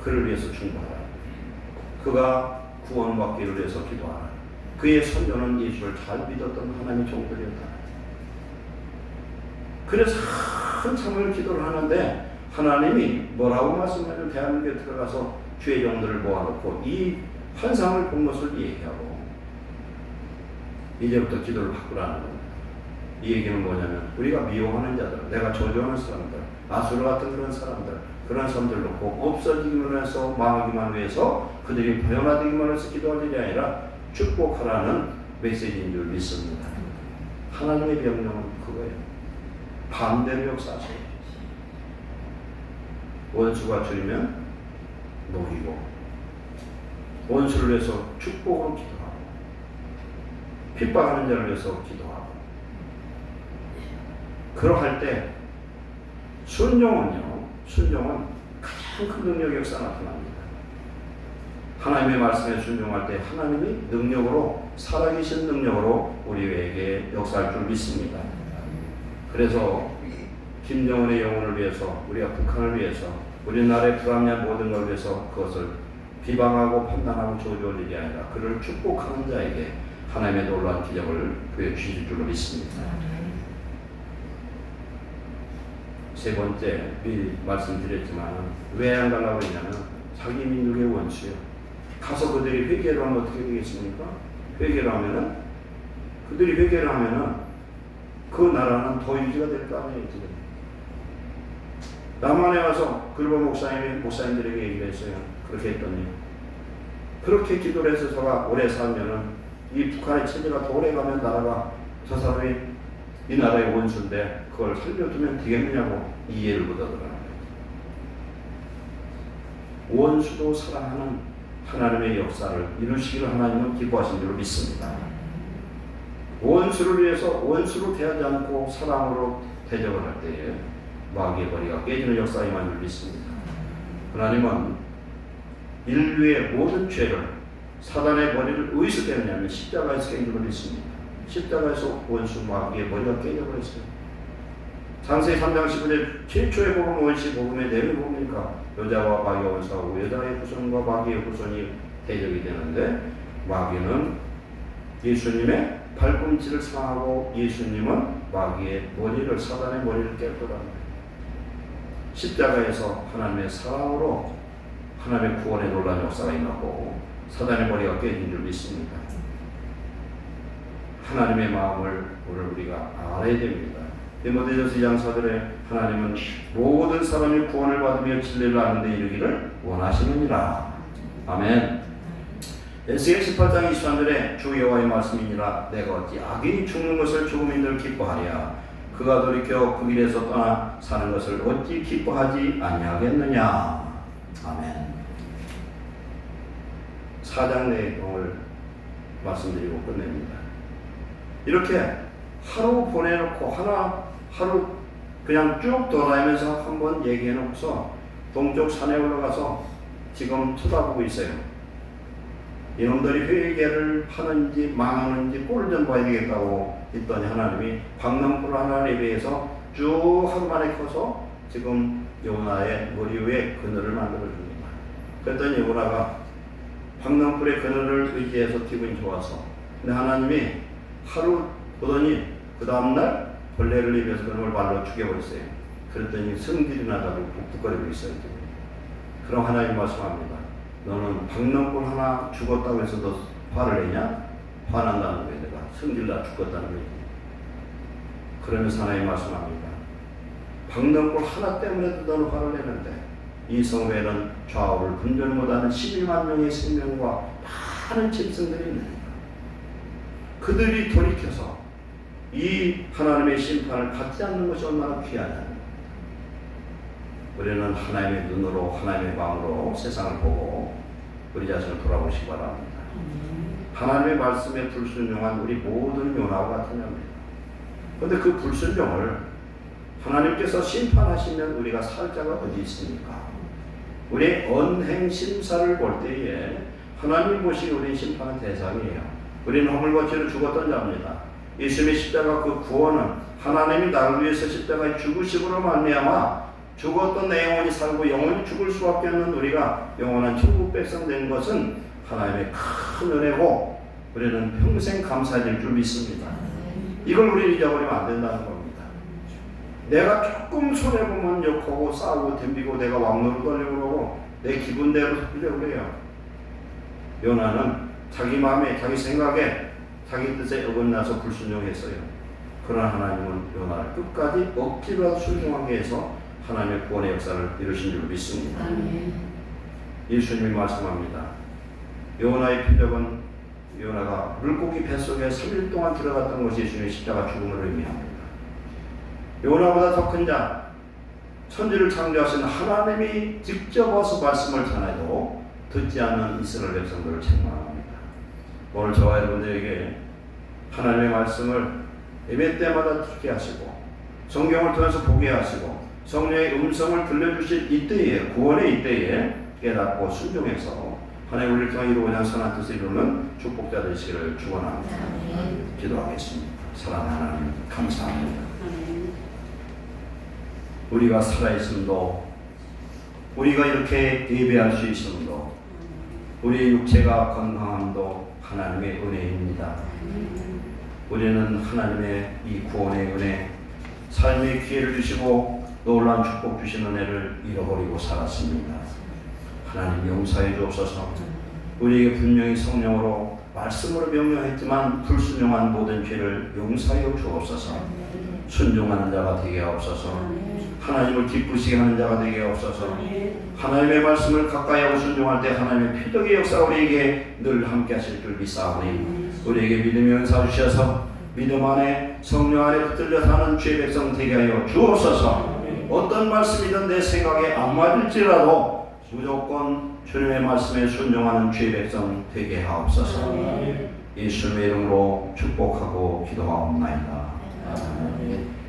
그를 위해서 충고하라. 그가 구원받기를 위해서 기도하라. 그의 선조는 예수를 잘 믿었던 하나님의 종들이었다. 그래서 한참을 기도를 하는데 하나님이 뭐라고 말씀하냐면 대한민국에 들어가서 주의 종들을 모아놓고 이 환상을 본 것을 얘기하고 이제부터 기도를 바꾸라는 겁니다. 이 얘기는 뭐냐면 우리가 미워하는 자들, 내가 저주하는 사람들, 아수르 같은 그런 사람들, 그런 사람들 놓고 없어지기만 해서 망하기만 위해서 그들이 변화되기만 해서 기도할 일이 아니라 축복하라는 메시지인 줄 믿습니다. 하나님의 명령은 그거예요. 반대로 역사하세요. 원수가 줄이면 녹이고 원수를 위해서 축복으로 기도하고 핍박하는 자를 위해서 기도하고 그러할 때 순종은 가장 큰 능력의 역사 나타납니다. 하나님의 말씀에 순종할 때 하나님이 능력으로 살아계신 능력으로 우리에게 역사할 줄 믿습니다. 그래서 김정은의 영혼을 위해서 우리가 북한을 위해서 우리나라의 불합리한 모든 걸 위해서 그것을 비방하고 판단하고 저주할 일이 아니라 그를 축복하는 자에게 하나님의 놀라운 기적을 보여주실 줄로 믿습니다. 세 번째 말씀드렸지만 왜 안 가려고 했냐면 자기 민족의 원수요. 가서 그들이 회개를 하면 어떻게 되겠습니까? 회개를 하면은 그들이 회개를 하면은 그 나라는 더 유지가 될 거 아니에요. 남한에 와서 그루버 목사님들에게 얘기를 했어요. 그렇게 했더니 그렇게 기도를 해서 저가 오래 살면은 이 북한의 체제가 더 오래 가면 나라가 저 사람이 이 나라의 원수인데 그걸 살려두면 되겠느냐고 이해를 못하더라고요. 원수도 사랑하는 하나님의 역사를 이루시기를 하나님은 기뻐하신 줄로 믿습니다. 원수를 위해서 원수로 대하지 않고 사랑으로 대접을 할 때에 마귀의 머리가 깨지는 역사임을 믿습니다. 하나님은 인류의 모든 죄를 사단의 머리를 어디서 깨느냐면 십자가에서 깨는 줄로 믿습니다. 십자가에서 원수 마귀의 머리가 깨져버렸어요. 창세기 3장 15절 최초의 복음 원시 복음의 내용이 뭡니까? 여자와 마귀가 원수하고 여자의 후손과 마귀의 후손이 대적이 되는데 마귀는 예수님의 발꿈치를 상하고 예수님은 마귀의 머리를 사단의 머리를 깰 거라는 십자가에서 하나님의 사랑으로 하나님의 구원의 놀라운 역사가 임하고 사단의 머리가 깨진 줄 믿습니다. 하나님의 마음을 오늘 우리가 알아야 됩니다. 디모데전서 2장 4절에 하나님은 모든 사람이 구원을 받으며 진리를 아는 데 이르기를 원하시느니라. 아멘. 에스겔 18장 23절에 주 여호와의 말씀이니라. 내가 어찌 악인이 죽는 것을 죽음인들 기뻐하랴. 그가 돌이켜 그 길에서 떠나 사는 것을 어찌 기뻐하지 아니하겠느냐. 아멘. 4장 내용을 말씀드리고 끝냅니다. 이렇게 하루 보내놓고 하루 그냥 쭉 돌아다니면서 한번 얘기해놓고서 동쪽 산에 올라가서 지금 쳐다보고 있어요. 이놈들이 회개를 하는지 망하는지 꼴을 좀 봐야 되겠다고 했더니 하나님이 박농불 하나님에 비해서 쭉 하루 만에 커서 지금 요나의 머리 위에 그늘을 만들어줍니다. 그랬더니 요나가 박농불의 그늘을 의지해서 기분이 좋아서, 근데 하나님이 하루 보더니 그 다음날 벌레를 입혀서 그놈을 발로 죽여버렸어요. 그랬더니 성질이 나다고 북북거리고 있어요. 그럼 하나님 말씀합니다. 너는 박농불 하나 죽었다고 해서 너 화를 내냐? 화난다는 거예요. 내가 성질나 죽었다는 거예요. 그러면서 하나님 말씀합니다. 박농불 하나 때문에도 너는 화를 내는데 이 성회는 좌우를 분별 못하는 12만 명의 생명과 많은 짐승들이 있는 거예요. 그들이 돌이켜서 이 하나님의 심판을 받지 않는 것이 얼마나 귀하냐는 겁니다. 우리는 하나님의 눈으로 하나님의 마음으로 세상을 보고 우리 자신을 돌아보시기 바랍니다. 하나님의 말씀에 불순종한 우리 모든 요나와 같은 겁니다. 그런데 그 불순종을 하나님께서 심판하시면 우리가 살 자가 어디 있습니까? 우리의 언행 심사를 볼 때에 하나님 보시기 우리는 심판의 대상이에요. 우리는 허물과 죄로 죽었던 자입니다. 예수님의 십자가 그 구원은 하나님이 나를 위해서 십자가에 죽으심으로 말미암아 죽었던 내 영혼이 살고 영혼이 죽을 수밖에 없는 우리가 영원한 천국 백성 된 것은 하나님의 큰 은혜고 우리는 평생 감사할 줄 믿습니다. 이걸 우리는 잊어버리면 안 된다는 겁니다. 내가 조금 손해보면 욕하고 싸우고 덤비고 내가 왕노릇 하려고 그러고 내 기분대로 하려고 그래요. 요나는 자기 마음에 자기 생각에 자기 뜻에 어긋나서 불순종했어요. 그러나 하나님은 요나를 끝까지 억지로 순종하게 해서 하나님의 구원의 역사를 이루신 줄 믿습니다. 예수님이 말씀합니다. 요나의 표적은 요나가 물고기 뱃속에 3일 동안 들어갔던 것이 예수님의 십자가 죽음을 의미합니다. 요나보다 더 큰 자, 천지를 창조하신 하나님이 직접 와서 말씀을 전해도 듣지 않는 이스라엘 백성들을 책망합니다. 오늘 저와 여러분들에게 하나님의 말씀을 예배 때마다 듣게 하시고 성경을 통해서 보게 하시고 성령의 음성을 들려주실 이때에 구원의 이때에 깨닫고 순종해서 하나님 우리를 통해 이루고자 하는 선한 뜻을 이루는 축복자 되시기를 축원합니다. 기도하겠습니다. 사랑하는 하나님 감사합니다. 우리가 살아있음도 우리가 이렇게 예배할 수 있음도 우리의 육체가 건강함도 하나님의 은혜입니다. 우리는 하나님의 이 구원의 은혜, 삶의 기회를 주시고 놀라운 축복 주신 은혜를 잃어버리고 살았습니다. 하나님 용서해 주옵소서. 우리에게 분명히 성령으로 말씀으로 명령했지만 불순종한 모든 죄를 용서해 주옵소서. 순종하는 자가 되게 하옵소서. 하나님을 기쁘시게 하는 자가 되게 하옵소서. 하나님의 말씀을 가까이 하고 순종할 때 하나님의 표적의 역사 우리에게 늘 함께 하실 줄 믿사오니 우리에게 믿음의 은사 주셔서 믿음 안에 성령 안에 붙들려 사는 주의 백성 되게 하여 주옵소서. 어떤 말씀이든 내 생각에 안 맞을지라도 무조건 주님의 말씀에 순종하는 주의 백성 되게 하옵소서. 예수님의 이름으로 축복하고 기도하옵나이다. 아멘.